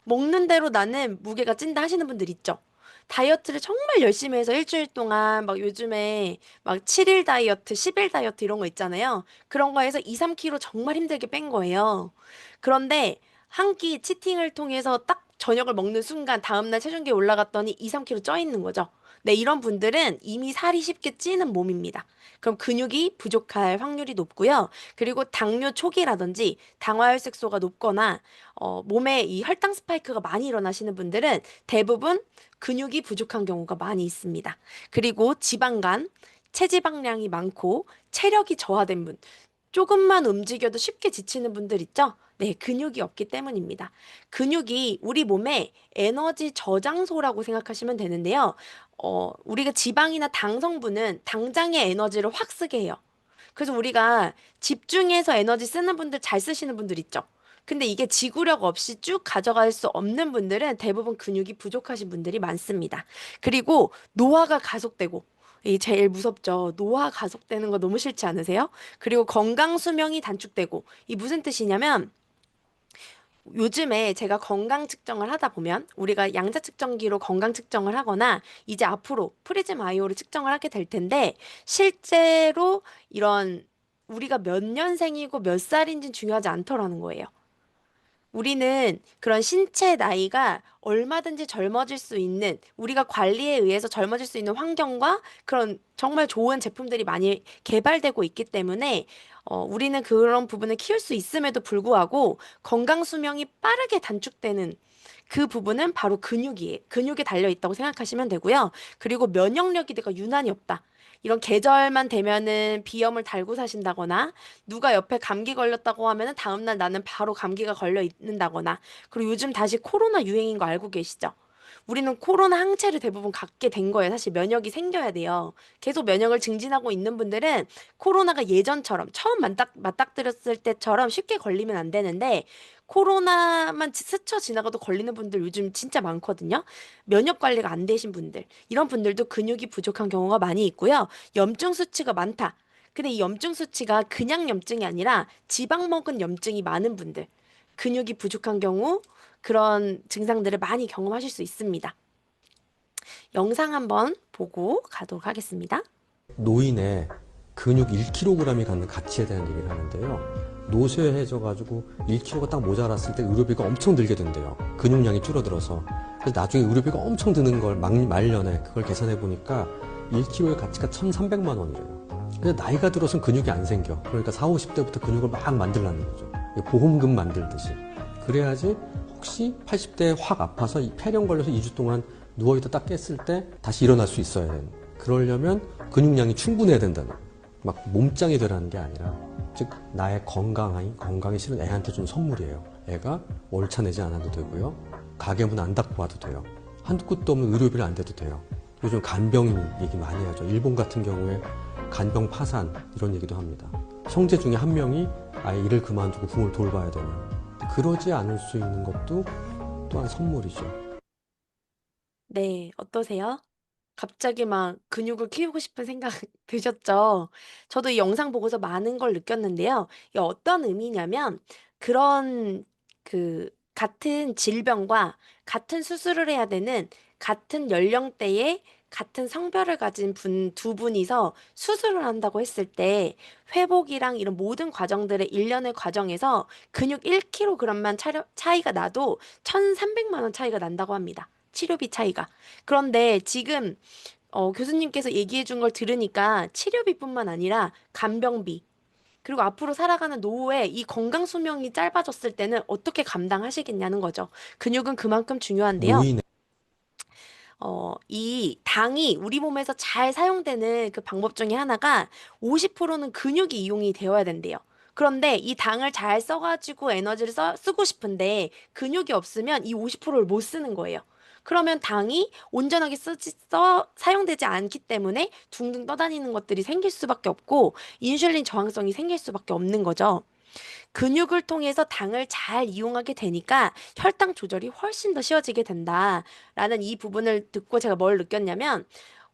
먹는 대로 나는 무게가 찐다 하시는 분들 있죠. 다이어트를 정말 열심히 해서 일주일 동안 막 요즘에 막 7일 다이어트, 10일 다이어트 이런 거 있잖아요. 그런 거 해서 2, 3kg 정말 힘들게 뺀 거예요. 그런데 한 끼 치팅을 통해서 딱 저녁을 먹는 순간 다음날 체중계에 올라갔더니 2, 3kg 쪄 있는 거죠. 네, 이런 분들은 이미 살이 쉽게 찌는 몸입니다. 그럼 근육이 부족할 확률이 높고요. 그리고 당뇨 초기라든지 당화혈색소가 높거나 몸에 이 혈당 스파이크가 많이 일어나시는 분들은 대부분 근육이 부족한 경우가 많이 있습니다. 그리고 지방간, 체지방량이 많고 체력이 저하된 분, 조금만 움직여도 쉽게 지치는 분들 있죠? 네, 근육이 없기 때문입니다. 근육이 우리 몸의 에너지 저장소라고 생각하시면 되는데요. 우리가 지방이나 당 성분은 당장의 에너지를 확 쓰게 해요. 그래서 우리가 집중해서 에너지 쓰는 분들 잘 쓰시는 분들 있죠. 근데 이게 지구력 없이 쭉 가져갈 수 없는 분들은 대부분 근육이 부족하신 분들이 많습니다. 그리고 노화가 가속되고 이 제일 무섭죠. 노화 가속되는 거 너무 싫지 않으세요? 그리고 건강 수명이 단축되고 이 무슨 뜻이냐면 요즘에 제가 건강 측정을 하다 보면 우리가 양자 측정기로 건강 측정을 하거나 이제 앞으로 프리즘 아이오로 측정을 하게 될 텐데 실제로 이런 우리가 몇 년생이고 몇 살인지 중요하지 않더라는 거예요. 우리는 그런 신체 나이가 얼마든지 젊어질 수 있는, 우리가 관리에 의해서 젊어질 수 있는 환경과 그런 정말 좋은 제품들이 많이 개발되고 있기 때문에 우리는 그런 부분을 키울 수 있음에도 불구하고 건강 수명이 빠르게 단축되는 그 부분은 바로 근육에 달려 있다고 생각하시면 되고요. 그리고 면역력이 내가 유난히 없다. 이런 계절만 되면은 비염을 달고 사신다거나 누가 옆에 감기 걸렸다고 하면은 다음날 나는 바로 감기가 걸려 있는다거나, 그리고 요즘 다시 코로나 유행인 거 알고 계시죠? 우리는 코로나 항체를 대부분 갖게 된 거예요. 사실 면역이 생겨야 돼요. 계속 면역을 증진하고 있는 분들은 코로나가 예전처럼 처음 맞닥뜨렸을 때처럼 쉽게 걸리면 안 되는데, 코로나만 스쳐 지나가도 걸리는 분들 요즘 진짜 많거든요. 면역 관리가 안 되신 분들, 이런 분들도 근육이 부족한 경우가 많이 있고요. 염증 수치가 많다. 근데 이 염증 수치가 그냥 염증이 아니라 지방 먹은 염증이 많은 분들, 근육이 부족한 경우 그런 증상들을 많이 경험하실 수 있습니다. 영상 한번 보고 가도록 하겠습니다. 노인의 근육 1kg이 갖는 가치에 대한 얘기를 하는데요. 노쇠해져가지고 1kg가 딱 모자랐을 때 의료비가 엄청 들게 된대요. 근육량이 줄어들어서. 그래서 나중에 의료비가 엄청 드는 걸 말년에 그걸 계산해 보니까 1kg의 가치가 1,300만 원이래요. 근데 나이가 들어서는 근육이 안 생겨. 그러니까 40, 50대부터 근육을 막 만들라는 거죠. 보험금 만들듯이. 그래야지 혹시 80대에 확 아파서 폐렴 걸려서 2주 동안 누워있다 딱 깼을 때 다시 일어날 수 있어야 되는. 그러려면 근육량이 충분해야 된다는. 막 몸짱이 되라는 게 아니라, 즉 나의 건강이 실은 애한테 준 선물이에요. 애가 월차 내지 않아도 되고요. 가게문 안 닫고 와도 돼요. 한두 끝도 없는 의료비를 안 대도 돼요. 요즘 간병인 얘기 많이 하죠. 일본 같은 경우에 간병 파산 이런 얘기도 합니다. 형제 중에 한 명이 아예 일을 그만두고 부모를 돌봐야 되는. 그러지 않을 수 있는 것도 또한 선물이죠. 네, 어떠세요? 갑자기 막 근육을 키우고 싶은 생각 드셨죠? 저도 이 영상 보고서 많은 걸 느꼈는데요. 이게 어떤 의미냐면, 그런 같은 질병과 같은 수술을 해야 되는 같은 연령대에 같은 성별을 가진 두 분이서 수술을 한다고 했을 때 회복이랑 이런 모든 과정들의 일련의 과정에서 근육 1kg만 차이가 나도 1,300만 원 차이가 난다고 합니다. 치료비 차이가. 그런데 지금 교수님께서 얘기해 준 걸 들으니까 치료비뿐만 아니라 간병비, 그리고 앞으로 살아가는 노후에 이 건강 수명이 짧아졌을 때는 어떻게 감당하시겠냐는 거죠. 근육은 그만큼 중요한데요. 노인의 이 당이 우리 몸에서 잘 사용되는 그 방법 중에 하나가 50%는 근육이 이용이 되어야 된대요. 그런데 이 당을 잘 써가지고 에너지를 쓰고 싶은데 근육이 없으면 이 50%를 못 쓰는 거예요. 그러면 당이 온전하게 사용되지 않기 때문에 둥둥 떠다니는 것들이 생길 수밖에 없고 인슐린 저항성이 생길 수밖에 없는 거죠. 근육을 통해서 당을 잘 이용하게 되니까 혈당 조절이 훨씬 더 쉬워지게 된다라는 이 부분을 듣고 제가 뭘 느꼈냐면,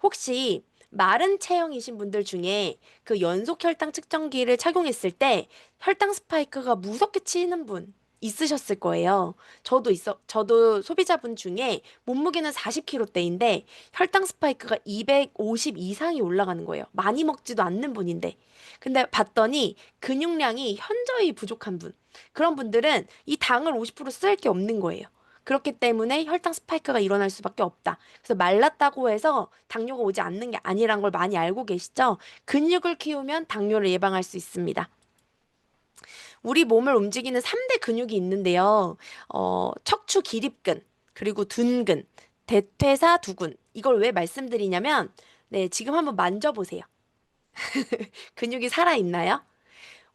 혹시 마른 체형이신 분들 중에 그 연속 혈당 측정기를 착용했을 때 혈당 스파이크가 무섭게 치는 분 있으셨을 거예요. 저도 소비자분 중에 몸무게는 40kg대인데 혈당 스파이크가 250 이상이 올라가는 거예요. 많이 먹지도 않는 분인데. 근데 봤더니 근육량이 현저히 부족한 분. 그런 분들은 이 당을 50%쓸 게 없는 거예요. 그렇기 때문에 혈당 스파이크가 일어날 수밖에 없다. 그래서 말랐다고 해서 당뇨가 오지 않는 게 아니란 걸 많이 알고 계시죠? 근육을 키우면 당뇨를 예방할 수 있습니다. 우리 몸을 움직이는 3대 근육이 있는데요. 척추 기립근, 그리고 둔근, 대퇴사 두근. 이걸 왜 말씀드리냐면, 네, 지금 한번 만져보세요. 근육이 살아있나요?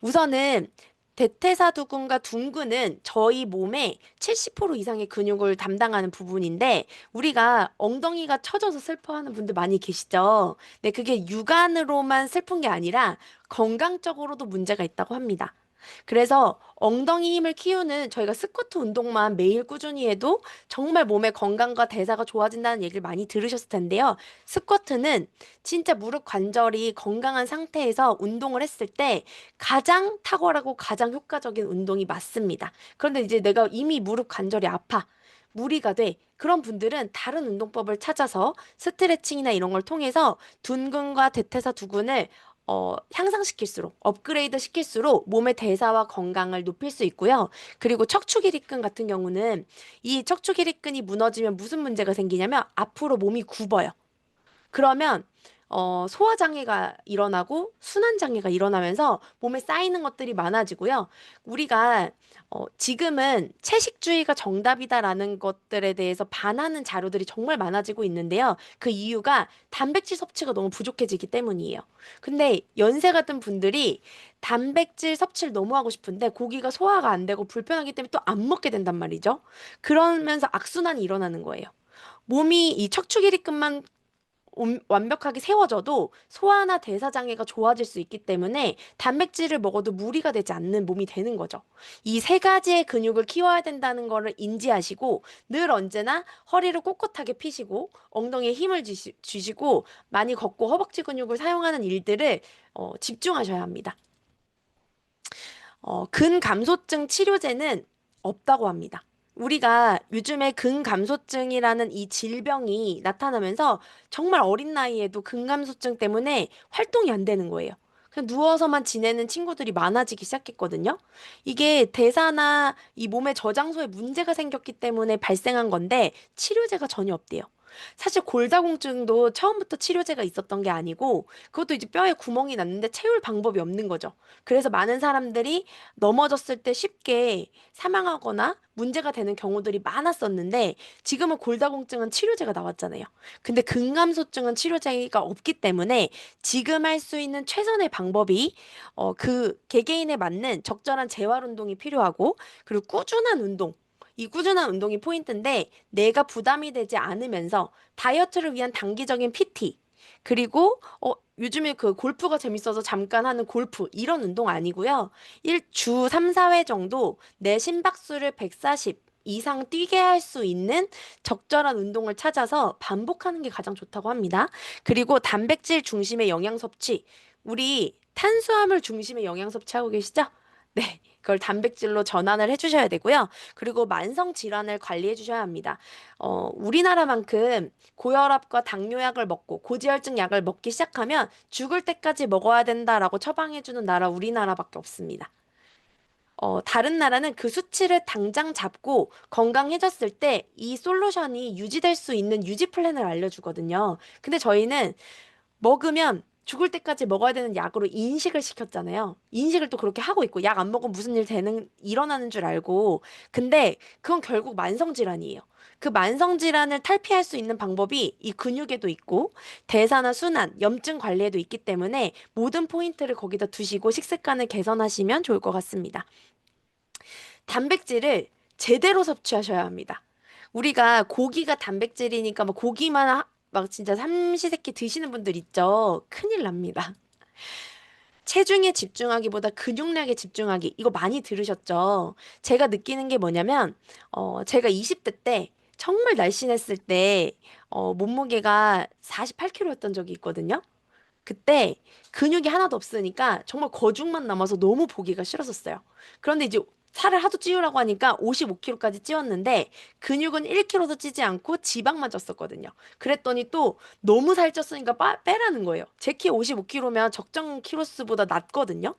우선은 대퇴사두근과 둔근은 저희 몸의 70% 이상의 근육을 담당하는 부분인데, 우리가 엉덩이가 처져서 슬퍼하는 분들 많이 계시죠? 네, 그게 육안으로만 슬픈 게 아니라 건강적으로도 문제가 있다고 합니다. 그래서 엉덩이 힘을 키우는, 저희가 스쿼트 운동만 매일 꾸준히 해도 정말 몸의 건강과 대사가 좋아진다는 얘기를 많이 들으셨을 텐데요. 스쿼트는 진짜 무릎 관절이 건강한 상태에서 운동을 했을 때 가장 탁월하고 가장 효과적인 운동이 맞습니다. 그런데 이제 내가 이미 무릎 관절이 아파, 무리가 돼. 그런 분들은 다른 운동법을 찾아서 스트레칭이나 이런 걸 통해서 둔근과 대퇴사 두근을 향상시킬수록, 업그레이드 시킬수록 몸의 대사와 건강을 높일 수 있고요. 그리고 척추기립근 같은 경우는 이 척추기립근이 무너지면 무슨 문제가 생기냐면 앞으로 몸이 굽어요. 그러면 소화장애가 일어나고 순환장애가 일어나면서 몸에 쌓이는 것들이 많아지고요. 우리가 지금은 채식주의가 정답이다라는 것들에 대해서 반하는 자료들이 정말 많아지고 있는데요. 그 이유가 단백질 섭취가 너무 부족해지기 때문이에요. 근데 연세 같은 분들이 단백질 섭취를 너무 하고 싶은데 고기가 소화가 안 되고 불편하기 때문에 또 안 먹게 된단 말이죠. 그러면서 악순환이 일어나는 거예요. 몸이 이 척추기립근만 완벽하게 세워져도 소화나 대사 장애가 좋아질 수 있기 때문에 단백질을 먹어도 무리가 되지 않는 몸이 되는 거죠. 이 세 가지의 근육을 키워야 된다는 거를 인지하시고 늘 언제나 허리를 꼿꼿하게 피시고 엉덩이에 힘을 주시고 많이 걷고 허벅지 근육을 사용하는 일들을 집중하셔야 합니다. 근감소증 치료제는 없다고 합니다. 우리가 요즘에 근감소증이라는 이 질병이 나타나면서 정말 어린 나이에도 근감소증 때문에 활동이 안 되는 거예요. 그냥 누워서만 지내는 친구들이 많아지기 시작했거든요. 이게 대사나 이 몸의 저장소에 문제가 생겼기 때문에 발생한 건데 치료제가 전혀 없대요. 사실 골다공증도 처음부터 치료제가 있었던 게 아니고 그것도 이제 뼈에 구멍이 났는데 채울 방법이 없는 거죠. 그래서 많은 사람들이 넘어졌을 때 쉽게 사망하거나 문제가 되는 경우들이 많았었는데 지금은 골다공증은 치료제가 나왔잖아요. 근데 근감소증은 치료제가 없기 때문에 지금 할 수 있는 최선의 방법이 그 개개인에 맞는 적절한 재활 운동이 필요하고 그리고 꾸준한 운동. 이 꾸준한 운동이 포인트인데 내가 부담이 되지 않으면서 다이어트를 위한 단기적인 PT 그리고 요즘에 그 골프가 재밌어서 잠깐 하는 골프 이런 운동 아니고요. 주 3, 4회 정도 내 심박수를 140 이상 뛰게 할 수 있는 적절한 운동을 찾아서 반복하는 게 가장 좋다고 합니다. 그리고 단백질 중심의 영양 섭취. 우리 탄수화물 중심의 영양 섭취하고 계시죠? 네. 그걸 단백질로 전환을 해주셔야 되고요. 그리고 만성 질환을 관리해 주셔야 합니다. 우리나라만큼 고혈압과 당뇨약을 먹고 고지혈증 약을 먹기 시작하면 죽을 때까지 먹어야 된다라고 처방해 주는 나라 우리나라밖에 없습니다. 다른 나라는 그 수치를 당장 잡고 건강해졌을 때 이 솔루션이 유지될 수 있는 유지 플랜을 알려주거든요. 근데 저희는 먹으면 죽을 때까지 먹어야 되는 약으로 인식을 시켰잖아요. 인식을 또 그렇게 하고 있고 약 안 먹으면 무슨 일 일어나는 줄 알고. 근데 그건 결국 만성 질환이에요. 그 만성 질환을 탈피할 수 있는 방법이 이 근육에도 있고 대사나 순환, 염증 관리에도 있기 때문에 모든 포인트를 거기다 두시고 식습관을 개선하시면 좋을 것 같습니다. 단백질을 제대로 섭취하셔야 합니다. 우리가 고기가 단백질이니까 막 고기만 막 진짜 삼시세끼 드시는 분들 있죠. 큰일 납니다. 체중에 집중하기보다 근육량에 집중하기. 이거 많이 들으셨죠? 제가 느끼는 게 뭐냐면, 제가 20대 때 정말 날씬했을 때, 몸무게가 48kg였던 적이 있거든요. 그때 근육이 하나도 없으니까 정말 거죽만 남아서 너무 보기가 싫었었어요. 그런데 이제 살을 하도 찌우라고 하니까 55kg까지 찌웠는데 근육은 1kg도 찌지 않고 지방만 쪘었거든요. 그랬더니 또 너무 살쪘으니까 빼라는 거예요. 제 키 55kg면 적정 키로수보다 낮거든요.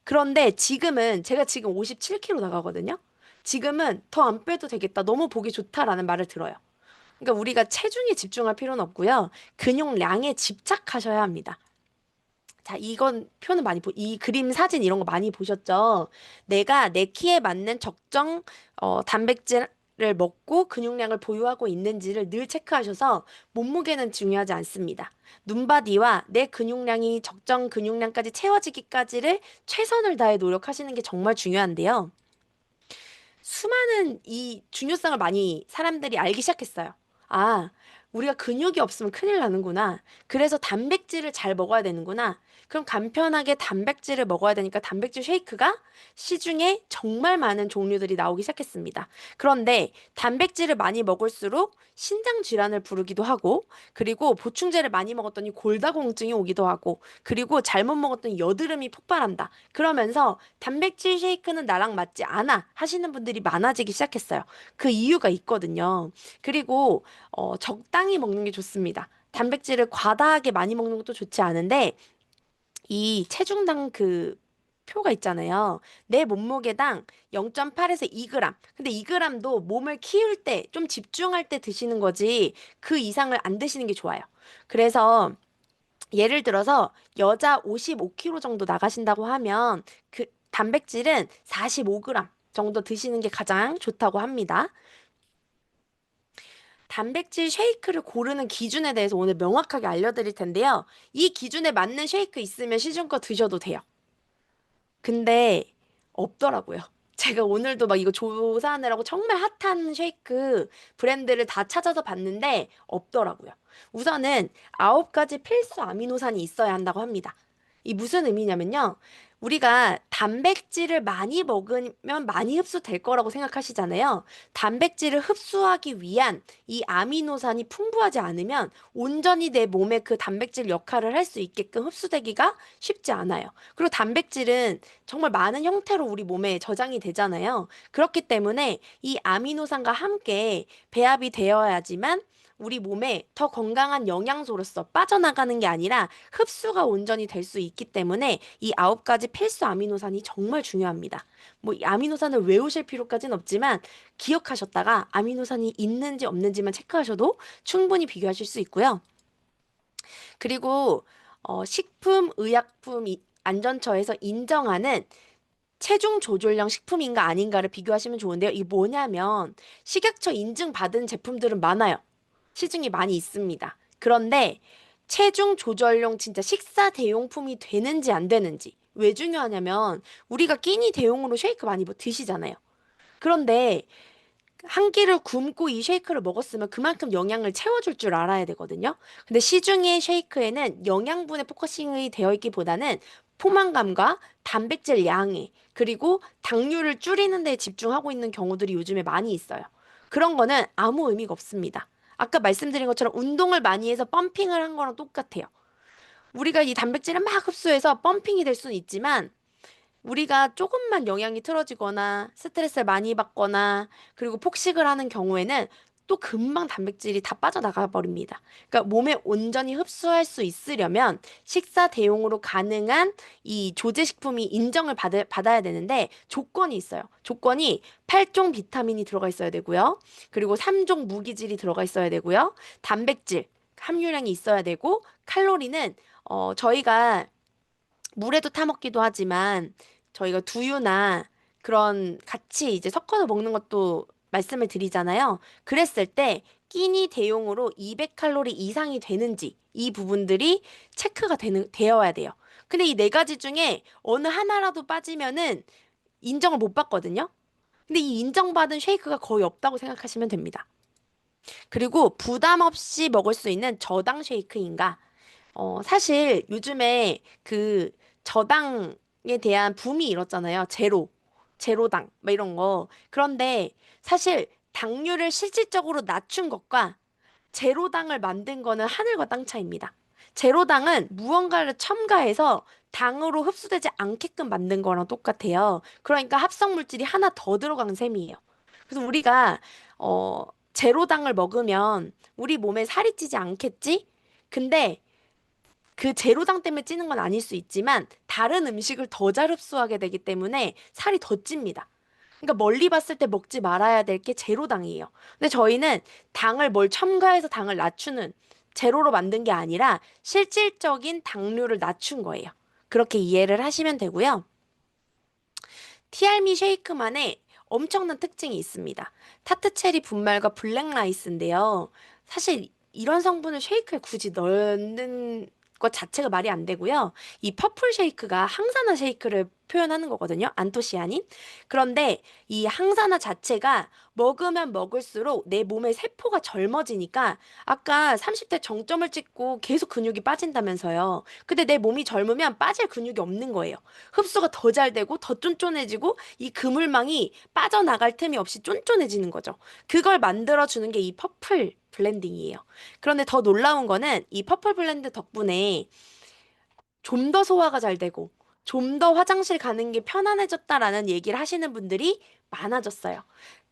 그런데 지금은 제가 지금 57kg 나가거든요. 지금은 더 안 빼도 되겠다. 너무 보기 좋다라는 말을 들어요. 그러니까 우리가 체중에 집중할 필요는 없고요. 근육량에 집착하셔야 합니다. 자, 이건 표는 이 그림 사진 이런 거 많이 보셨죠? 내가 내 키에 맞는 적정 단백질을 먹고 근육량을 보유하고 있는지를 늘 체크하셔서 몸무게는 중요하지 않습니다. 눈바디와 내 근육량이 적정 근육량까지 채워지기까지를 최선을 다해 노력하시는 게 정말 중요한데요. 수많은 이 중요성을 많이 사람들이 알기 시작했어요. 아, 우리가 근육이 없으면 큰일 나는구나. 그래서 단백질을 잘 먹어야 되는구나. 그럼 간편하게 단백질을 먹어야 되니까 단백질 쉐이크가 시중에 정말 많은 종류들이 나오기 시작했습니다. 그런데 단백질을 많이 먹을수록 신장 질환을 부르기도 하고 그리고 보충제를 많이 먹었더니 골다공증이 오기도 하고 그리고 잘못 먹었더니 여드름이 폭발한다. 그러면서 단백질 쉐이크는 나랑 맞지 않아 하시는 분들이 많아지기 시작했어요. 그 이유가 있거든요. 그리고 적당히 먹는 게 좋습니다. 단백질을 과다하게 많이 먹는 것도 좋지 않은데 이 체중당 그 표가 있잖아요. 내 몸무게당 0.8에서 2g. 근데 2g도 몸을 키울 때, 좀 집중할 때 드시는 거지, 그 이상을 안 드시는 게 좋아요. 그래서 예를 들어서 여자 55kg 정도 나가신다고 하면 그 단백질은 45g 정도 드시는 게 가장 좋다고 합니다. 단백질 쉐이크를 고르는 기준에 대해서 오늘 명확하게 알려드릴 텐데요. 이 기준에 맞는 쉐이크 있으면 시중껏 드셔도 돼요. 근데 없더라고요. 제가 오늘도 막 이거 조사하느라고 정말 핫한 쉐이크 브랜드를 다 찾아서 봤는데 없더라고요. 우선은 9가지 필수 아미노산이 있어야 한다고 합니다. 이 무슨 의미냐면요. 우리가 단백질을 많이 먹으면 많이 흡수될 거라고 생각하시잖아요. 단백질을 흡수하기 위한 이 아미노산이 풍부하지 않으면 온전히 내 몸에 그 단백질 역할을 할 수 있게끔 흡수되기가 쉽지 않아요. 그리고 단백질은 정말 많은 형태로 우리 몸에 저장이 되잖아요. 그렇기 때문에 이 아미노산과 함께 배합이 되어야지만 우리 몸에 더 건강한 영양소로서 빠져나가는 게 아니라 흡수가 온전히 될 수 있기 때문에 이 9가지 필수 아미노산이 정말 중요합니다. 뭐 이 아미노산을 외우실 필요까지는 없지만 기억하셨다가 아미노산이 있는지 없는지만 체크하셔도 충분히 비교하실 수 있고요. 그리고 식품의약품안전처에서 인정하는 체중 조절형 식품인가 아닌가를 비교하시면 좋은데요. 이게 뭐냐면 식약처 인증받은 제품들은 많아요. 시중에 많이 있습니다. 그런데 체중 조절용 진짜 식사 대용품이 되는지 안 되는지 왜 중요하냐면 우리가 끼니 대용으로 쉐이크 많이 뭐 드시잖아요. 그런데 한 끼를 굶고 이 쉐이크를 먹었으면 그만큼 영양을 채워줄 줄 알아야 되거든요. 근데 시중의 쉐이크에는 영양분에 포커싱이 되어 있기보다는 포만감과 단백질 양에 그리고 당류를 줄이는 데 집중하고 있는 경우들이 요즘에 많이 있어요. 그런 거는 아무 의미가 없습니다. 아까 말씀드린 것처럼 운동을 많이 해서 펌핑을 한 거랑 똑같아요. 우리가 이 단백질을 막 흡수해서 펌핑이 될 수는 있지만 우리가 조금만 영양이 틀어지거나 스트레스를 많이 받거나 그리고 폭식을 하는 경우에는 또 금방 단백질이 다 빠져나가 버립니다. 그러니까 몸에 온전히 흡수할 수 있으려면 식사 대용으로 가능한 이 조제식품이 인정을 받아야 되는데 조건이 있어요. 조건이 8종 비타민이 들어가 있어야 되고요. 그리고 3종 무기질이 들어가 있어야 되고요. 단백질 함유량이 있어야 되고 칼로리는 저희가 물에도 타 먹기도 하지만 저희가 두유나 그런 같이 이제 섞어서 먹는 것도 말씀을 드리잖아요. 그랬을 때 끼니 대용으로 200칼로리 이상이 되는지 이 부분들이 체크가 되어야 돼요. 근데 이 4가지 중에 어느 하나라도 빠지면은 인정을 못 받거든요. 근데 이 인정받은 쉐이크가 거의 없다고 생각하시면 됩니다. 그리고 부담 없이 먹을 수 있는 저당 쉐이크인가? 사실 요즘에 그 저당에 대한 붐이 일었잖아요. 제로당, 뭐 이런 거. 그런데 사실 당류를 실질적으로 낮춘 것과 제로당을 만든 거는 하늘과 땅 차이입니다. 제로당은 무언가를 첨가해서 당으로 흡수되지 않게끔 만든 거랑 똑같아요. 그러니까 합성 물질이 하나 더 들어간 셈이에요. 그래서 우리가 제로당을 먹으면 우리 몸에 살이 찌지 않겠지? 근데 그 제로당 때문에 찌는 건 아닐 수 있지만 다른 음식을 더 잘 흡수하게 되기 때문에 살이 더 찝니다. 그러니까 멀리 봤을 때 먹지 말아야 될 게 제로당이에요. 근데 저희는 당을 뭘 첨가해서 당을 낮추는 제로로 만든 게 아니라 실질적인 당류를 낮춘 거예요. 그렇게 이해를 하시면 되고요. 티알미 쉐이크만의 엄청난 특징이 있습니다. 타트체리 분말과 블랙라이스인데요. 사실 이런 성분을 쉐이크에 굳이 넣는 것 자체가 말이 안 되고요. 이 퍼플 쉐이크가 항산화 쉐이크를 표현하는 거거든요. 안토시아닌. 그런데 이 항산화 자체가 먹으면 먹을수록 내 몸의 세포가 젊어지니까 아까 30대 정점을 찍고 계속 근육이 빠진다면서요. 근데 내 몸이 젊으면 빠질 근육이 없는 거예요. 흡수가 더 잘 되고 더 쫀쫀해지고 이 그물망이 빠져나갈 틈이 없이 쫀쫀해지는 거죠. 그걸 만들어주는 게 이 퍼플 블렌딩이에요. 그런데 더 놀라운 거는 이 퍼플 블렌드 덕분에 좀 더 소화가 잘 되고 좀 더 화장실 가는 게 편안해졌다라는 얘기를 하시는 분들이 많아졌어요.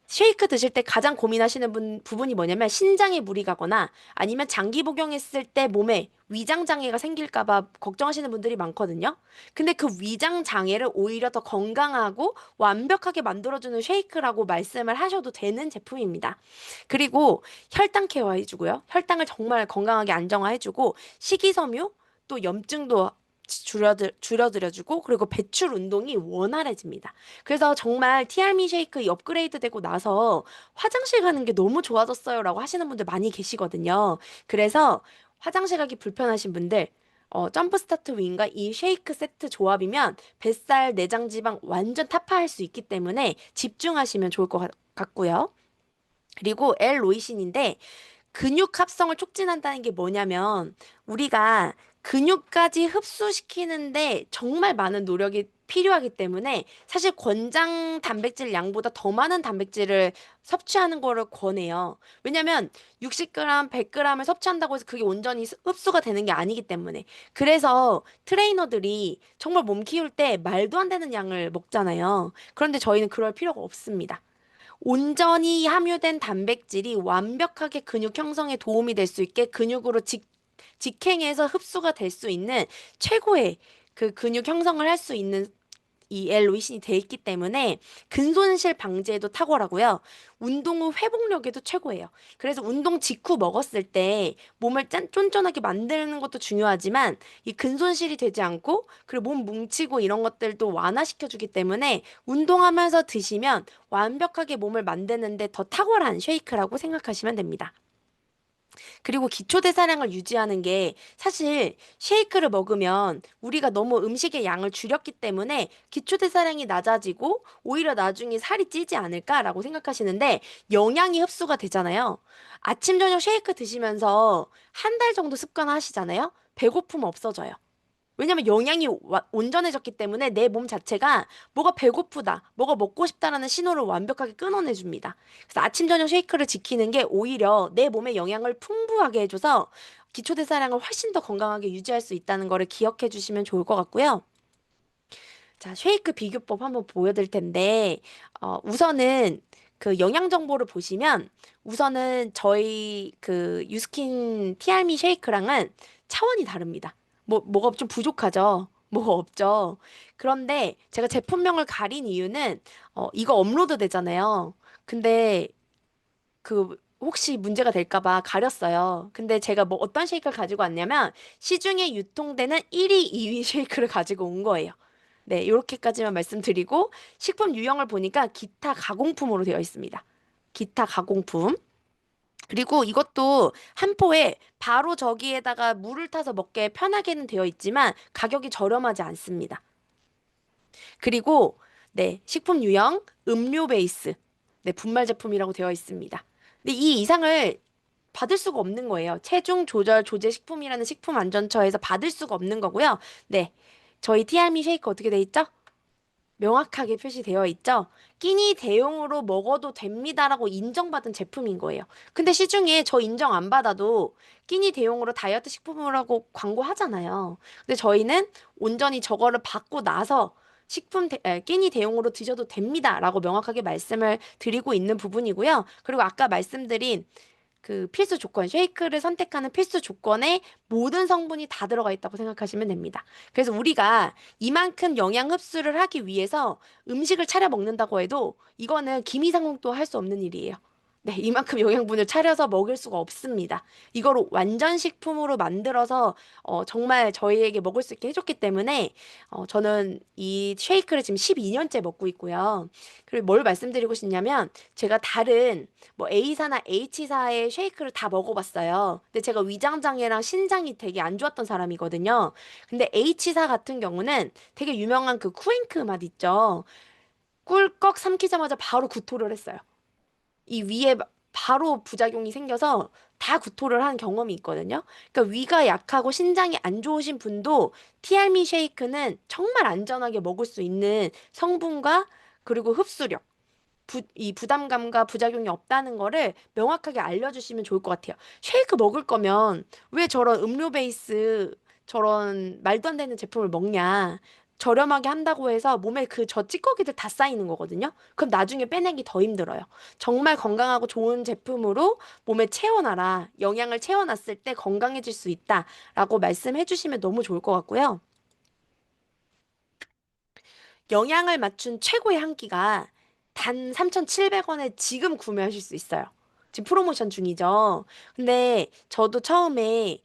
쉐이크 드실 때 가장 고민하시는 부분이 뭐냐면 신장에 무리 가거나 아니면 장기 복용했을 때 몸에 위장 장애가 생길까 봐 걱정하시는 분들이 많거든요. 근데 그 위장 장애를 오히려 더 건강하고 완벽하게 만들어주는 쉐이크라고 말씀을 하셔도 되는 제품입니다. 그리고 혈당 케어해주고요. 혈당을 정말 건강하게 안정화해주고 식이섬유 또 염증도 줄여드려주고 그리고 배출 운동이 원활해집니다. 그래서 정말 티알미 쉐이크 이 업그레이드 되고 나서 화장실 가는 게 너무 좋아졌어요 라고 하시는 분들 많이 계시거든요. 그래서 화장실 가기 불편하신 분들 점프 스타트 윈과 이 쉐이크 세트 조합이면 뱃살, 내장 지방 완전 타파할 수 있기 때문에 집중하시면 좋을 것 같고요. 그리고 L-로이신인데 근육 합성을 촉진한다는 게 뭐냐면 우리가 근육까지 흡수시키는데 정말 많은 노력이 필요하기 때문에 사실 권장 단백질 양보다 더 많은 단백질을 섭취하는 거를 권해요. 왜냐면 60g, 100g을 섭취한다고 해서 그게 온전히 흡수가 되는 게 아니기 때문에. 그래서 트레이너들이 정말 몸 키울 때 말도 안 되는 양을 먹잖아요. 그런데 저희는 그럴 필요가 없습니다. 온전히 함유된 단백질이 완벽하게 근육 형성에 도움이 될 수 있게 근육으로 직행해서 흡수가 될 수 있는 최고의 그 근육 형성을 할 수 있는 이 L-로이신이 돼 있기 때문에 근손실 방지에도 탁월하고요. 운동 후 회복력에도 최고예요. 그래서 운동 직후 먹었을 때 몸을 쫀쫀하게 만드는 것도 중요하지만 이 근손실이 되지 않고 그리고 몸 뭉치고 이런 것들도 완화시켜주기 때문에 운동하면서 드시면 완벽하게 몸을 만드는데 더 탁월한 쉐이크라고 생각하시면 됩니다. 그리고 기초 대사량을 유지하는 게 사실 쉐이크를 먹으면 우리가 너무 음식의 양을 줄였기 때문에 기초 대사량이 낮아지고 오히려 나중에 살이 찌지 않을까라고 생각하시는데 영양이 흡수가 되잖아요. 아침 저녁 쉐이크 드시면서 한 달 정도 습관하시잖아요. 배고픔 없어져요. 왜냐면 영양이 온전해졌기 때문에 내 몸 자체가 뭐가 배고프다, 뭐가 먹고 싶다라는 신호를 완벽하게 끊어내줍니다. 그래서 아침, 저녁 쉐이크를 지키는 게 오히려 내 몸에 영양을 풍부하게 해줘서 기초대사량을 훨씬 더 건강하게 유지할 수 있다는 거를 기억해 주시면 좋을 것 같고요. 자, 쉐이크 비교법 한번 보여드릴 텐데, 우선은 그 영양 정보를 보시면 우선은 저희 그 유스킨 티알미 쉐이크랑은 차원이 다릅니다. 뭐가 좀 부족하죠? 뭐가 없죠? 그런데 제가 제품명을 가린 이유는 이거 업로드 되잖아요. 근데 그 혹시 문제가 될까 봐 가렸어요. 근데 제가 뭐 어떤 쉐이크를 가지고 왔냐면 시중에 유통되는 1위, 2위 쉐이크를 가지고 온 거예요. 네, 이렇게까지만 말씀드리고 식품 유형을 보니까 기타 가공품으로 되어 있습니다. 기타 가공품. 그리고 이것도 한 포에 바로 저기에다가 물을 타서 먹게 편하게는 되어 있지만 가격이 저렴하지 않습니다. 그리고 네, 식품 유형 음료 베이스. 네, 분말 제품이라고 되어 있습니다. 근데 이 이상을 받을 수가 없는 거예요. 체중 조절 조제 식품이라는 식품안전처에서 받을 수가 없는 거고요. 네. 저희 티알미 쉐이크 어떻게 돼 있죠? 명확하게 표시되어 있죠? 끼니 대용으로 먹어도 됩니다라고 인정받은 제품인 거예요. 근데 시중에 저 인정 안 받아도 끼니 대용으로 다이어트 식품이라고 광고하잖아요. 근데 저희는 온전히 저거를 받고 나서 끼니 대용으로 드셔도 됩니다라고 명확하게 말씀을 드리고 있는 부분이고요. 그리고 아까 말씀드린 그 필수 조건, 쉐이크를 선택하는 필수 조건에 모든 성분이 다 들어가 있다고 생각하시면 됩니다. 그래서 우리가 이만큼 영양 흡수를 하기 위해서 음식을 차려 먹는다고 해도 이거는 기미상국도 할 수 없는 일이에요. 네, 이만큼 영양분을 차려서 먹을 수가 없습니다. 이거를 완전 식품으로 만들어서 정말 저희에게 먹을 수 있게 해줬기 때문에 저는 이 쉐이크를 지금 12년째 먹고 있고요. 그리고 뭘 말씀드리고 싶냐면 제가 다른 뭐 A사나 H사의 쉐이크를 다 먹어봤어요. 근데 제가 위장장애랑 신장이 되게 안 좋았던 사람이거든요. 근데 H사 같은 경우는 되게 유명한 그 쿠앤크 맛 있죠. 꿀꺽 삼키자마자 바로 구토를 했어요. 이 위에 바로 부작용이 생겨서 다 구토를 한 경험이 있거든요. 그러니까 위가 약하고 신장이 안 좋으신 분도 티알미 쉐이크는 정말 안전하게 먹을 수 있는 성분과 그리고 흡수력, 이 부담감과 부작용이 없다는 거를 명확하게 알려주시면 좋을 것 같아요. 쉐이크 먹을 거면 왜 저런 음료 베이스 저런 말도 안 되는 제품을 먹냐? 저렴하게 한다고 해서 몸에 그 저 찌꺼기들 다 쌓이는 거거든요. 그럼 나중에 빼내기 더 힘들어요. 정말 건강하고 좋은 제품으로 몸에 채워놔라. 영양을 채워놨을 때 건강해질 수 있다라고 말씀해 주시면 너무 좋을 것 같고요. 영양을 맞춘 최고의 한 끼가 단 3,700원에 지금 구매하실 수 있어요. 지금 프로모션 중이죠. 근데 저도 처음에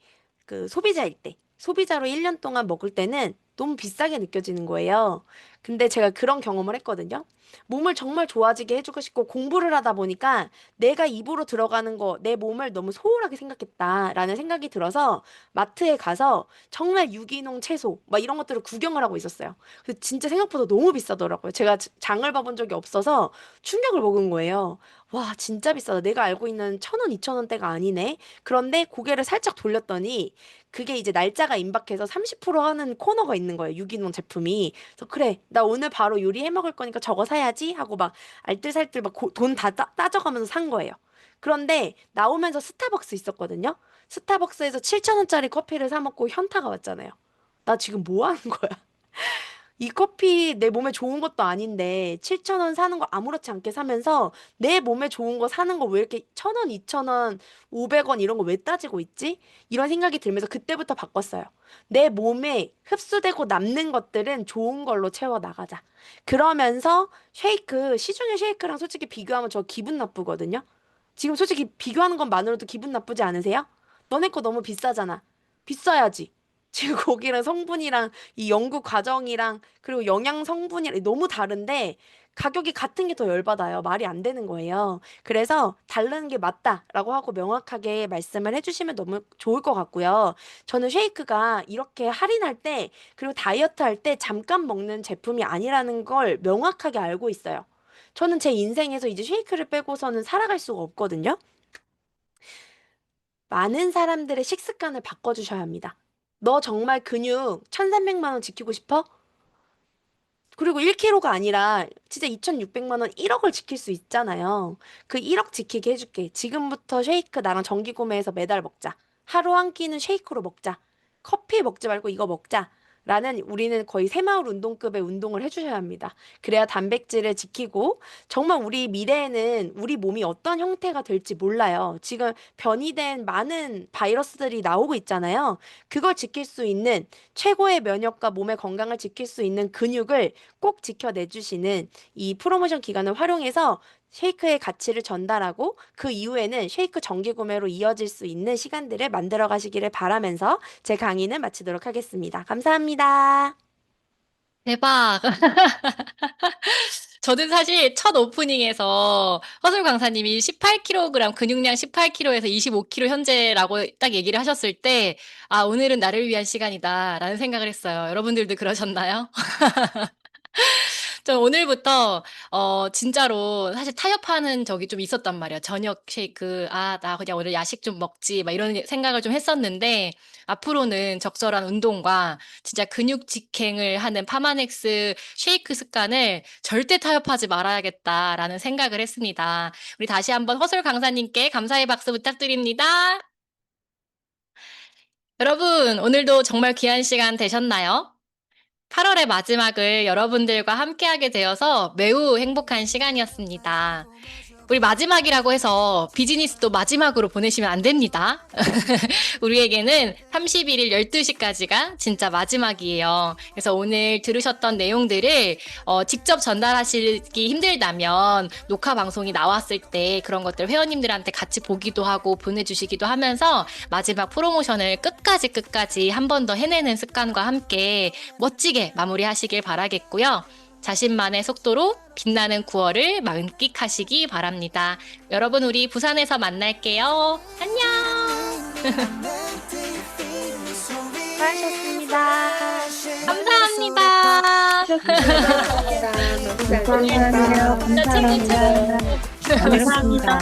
그 소비자일 때, 소비자로 1년 동안 먹을 때는 너무 비싸게 느껴지는 거예요. 근데 제가 그런 경험을 했거든요. 몸을 정말 좋아지게 해주고 싶고 공부를 하다 보니까 내가 입으로 들어가는 거, 내 몸을 너무 소홀하게 생각했다라는 생각이 들어서 마트에 가서 정말 유기농 채소, 막 이런 것들을 구경을 하고 있었어요. 근데 진짜 생각보다 너무 비싸더라고요. 제가 장을 봐본 적이 없어서 충격을 먹은 거예요. 와, 진짜 비싸다. 내가 알고 있는 1,000원, 2,000원대가 아니네. 그런데 고개를 살짝 돌렸더니 그게 이제 날짜가 임박해서 30% 하는 코너가 있는 거예요. 유기농 제품이. 그래서 그래, 나 오늘 바로 요리해 먹을 거니까 저거 사야지 하고 막 알뜰살뜰 막 돈 다 따져가면서 산 거예요. 그런데 나오면서 스타벅스 있었거든요. 스타벅스에서 7,000원짜리 커피를 사 먹고 현타가 왔잖아요. 나 지금 뭐 하는 거야? 이 커피 내 몸에 좋은 것도 아닌데 7,000원 사는 거 아무렇지 않게 사면서 내 몸에 좋은 거 사는 거 왜 이렇게 1,000원, 2,000원, 500원 이런 거 왜 따지고 있지? 이런 생각이 들면서 그때부터 바꿨어요. 내 몸에 흡수되고 남는 것들은 좋은 걸로 채워 나가자. 그러면서 쉐이크, 시중의 쉐이크랑 솔직히 비교하면 저 기분 나쁘거든요. 지금 솔직히 비교하는 것만으로도 기분 나쁘지 않으세요? 너네 거 너무 비싸잖아. 비싸야지. 지금 거기랑 성분이랑 이 연구 과정이랑 그리고 영양 성분이랑 너무 다른데 가격이 같은 게 더 열받아요. 말이 안 되는 거예요. 그래서 다른 게 맞다라고 하고 명확하게 말씀을 해주시면 너무 좋을 것 같고요. 저는 쉐이크가 이렇게 할인할 때 그리고 다이어트 할 때 잠깐 먹는 제품이 아니라는 걸 명확하게 알고 있어요. 저는 제 인생에서 이제 쉐이크를 빼고서는 살아갈 수가 없거든요. 많은 사람들의 식습관을 바꿔주셔야 합니다. 너 정말 근육 1,300만 원 지키고 싶어? 그리고 1kg가 아니라 진짜 2,600만 원 1억을 지킬 수 있잖아요. 그 1억 지키게 해줄게. 지금부터 쉐이크 나랑 정기 구매해서 매달 먹자. 하루 한 끼는 쉐이크로 먹자. 커피 먹지 말고 이거 먹자. 라는 우리는 거의 새마을 운동급의 운동을 해주셔야 합니다. 그래야 단백질을 지키고 정말 우리 미래에는 우리 몸이 어떤 형태가 될지 몰라요. 지금 변이된 많은 바이러스들이 나오고 있잖아요. 그걸 지킬 수 있는 최고의 면역과 몸의 건강을 지킬 수 있는 근육을 꼭 지켜내주시는 이 프로모션 기간을 활용해서 쉐이크의 가치를 전달하고 그 이후에는 쉐이크 정기 구매로 이어질 수 있는 시간들을 만들어 가시기를 바라면서 제 강의는 마치도록 하겠습니다. 감사합니다. 대박. 저는 사실 첫 오프닝에서 허술 강사님이 18kg, 근육량 18kg에서 25kg 현재라고 딱 얘기를 하셨을 때, 아, 오늘은 나를 위한 시간이다라는 생각을 했어요. 여러분들도 그러셨나요? 저 오늘부터 진짜로 사실 타협하는 적이 좀 있었단 말이야. 저녁 쉐이크, 아, 나 그냥 오늘 야식 좀 먹지, 막 이런 생각을 좀 했었는데, 앞으로는 적절한 운동과 진짜 근육 직행을 하는 파마넥스 쉐이크 습관을 절대 타협하지 말아야겠다라는 생각을 했습니다. 우리 다시 한번 허솔 강사님께 감사의 박수 부탁드립니다. 여러분, 오늘도 정말 귀한 시간 되셨나요? 8월의 마지막을 여러분들과 함께하게 되어서 매우 행복한 시간이었습니다. 우리 마지막이라고 해서 비즈니스도 마지막으로 보내시면 안 됩니다. 우리에게는 31일 12시까지가 진짜 마지막이에요. 그래서 오늘 들으셨던 내용들을 직접 전달하시기 힘들다면 녹화 방송이 나왔을 때 그런 것들 회원님들한테 같이 보기도 하고 보내주시기도 하면서 마지막 프로모션을 끝까지 한 번 더 해내는 습관과 함께 멋지게 마무리하시길 바라겠고요. 자신만의 속도로 빛나는 9월을 만끽하시기 바랍니다. 여러분, 우리 부산에서 만날게요. 안녕! 수고하셨습니다. 감사합니다. 감사합니다. 진짜 최고. 감사합니다.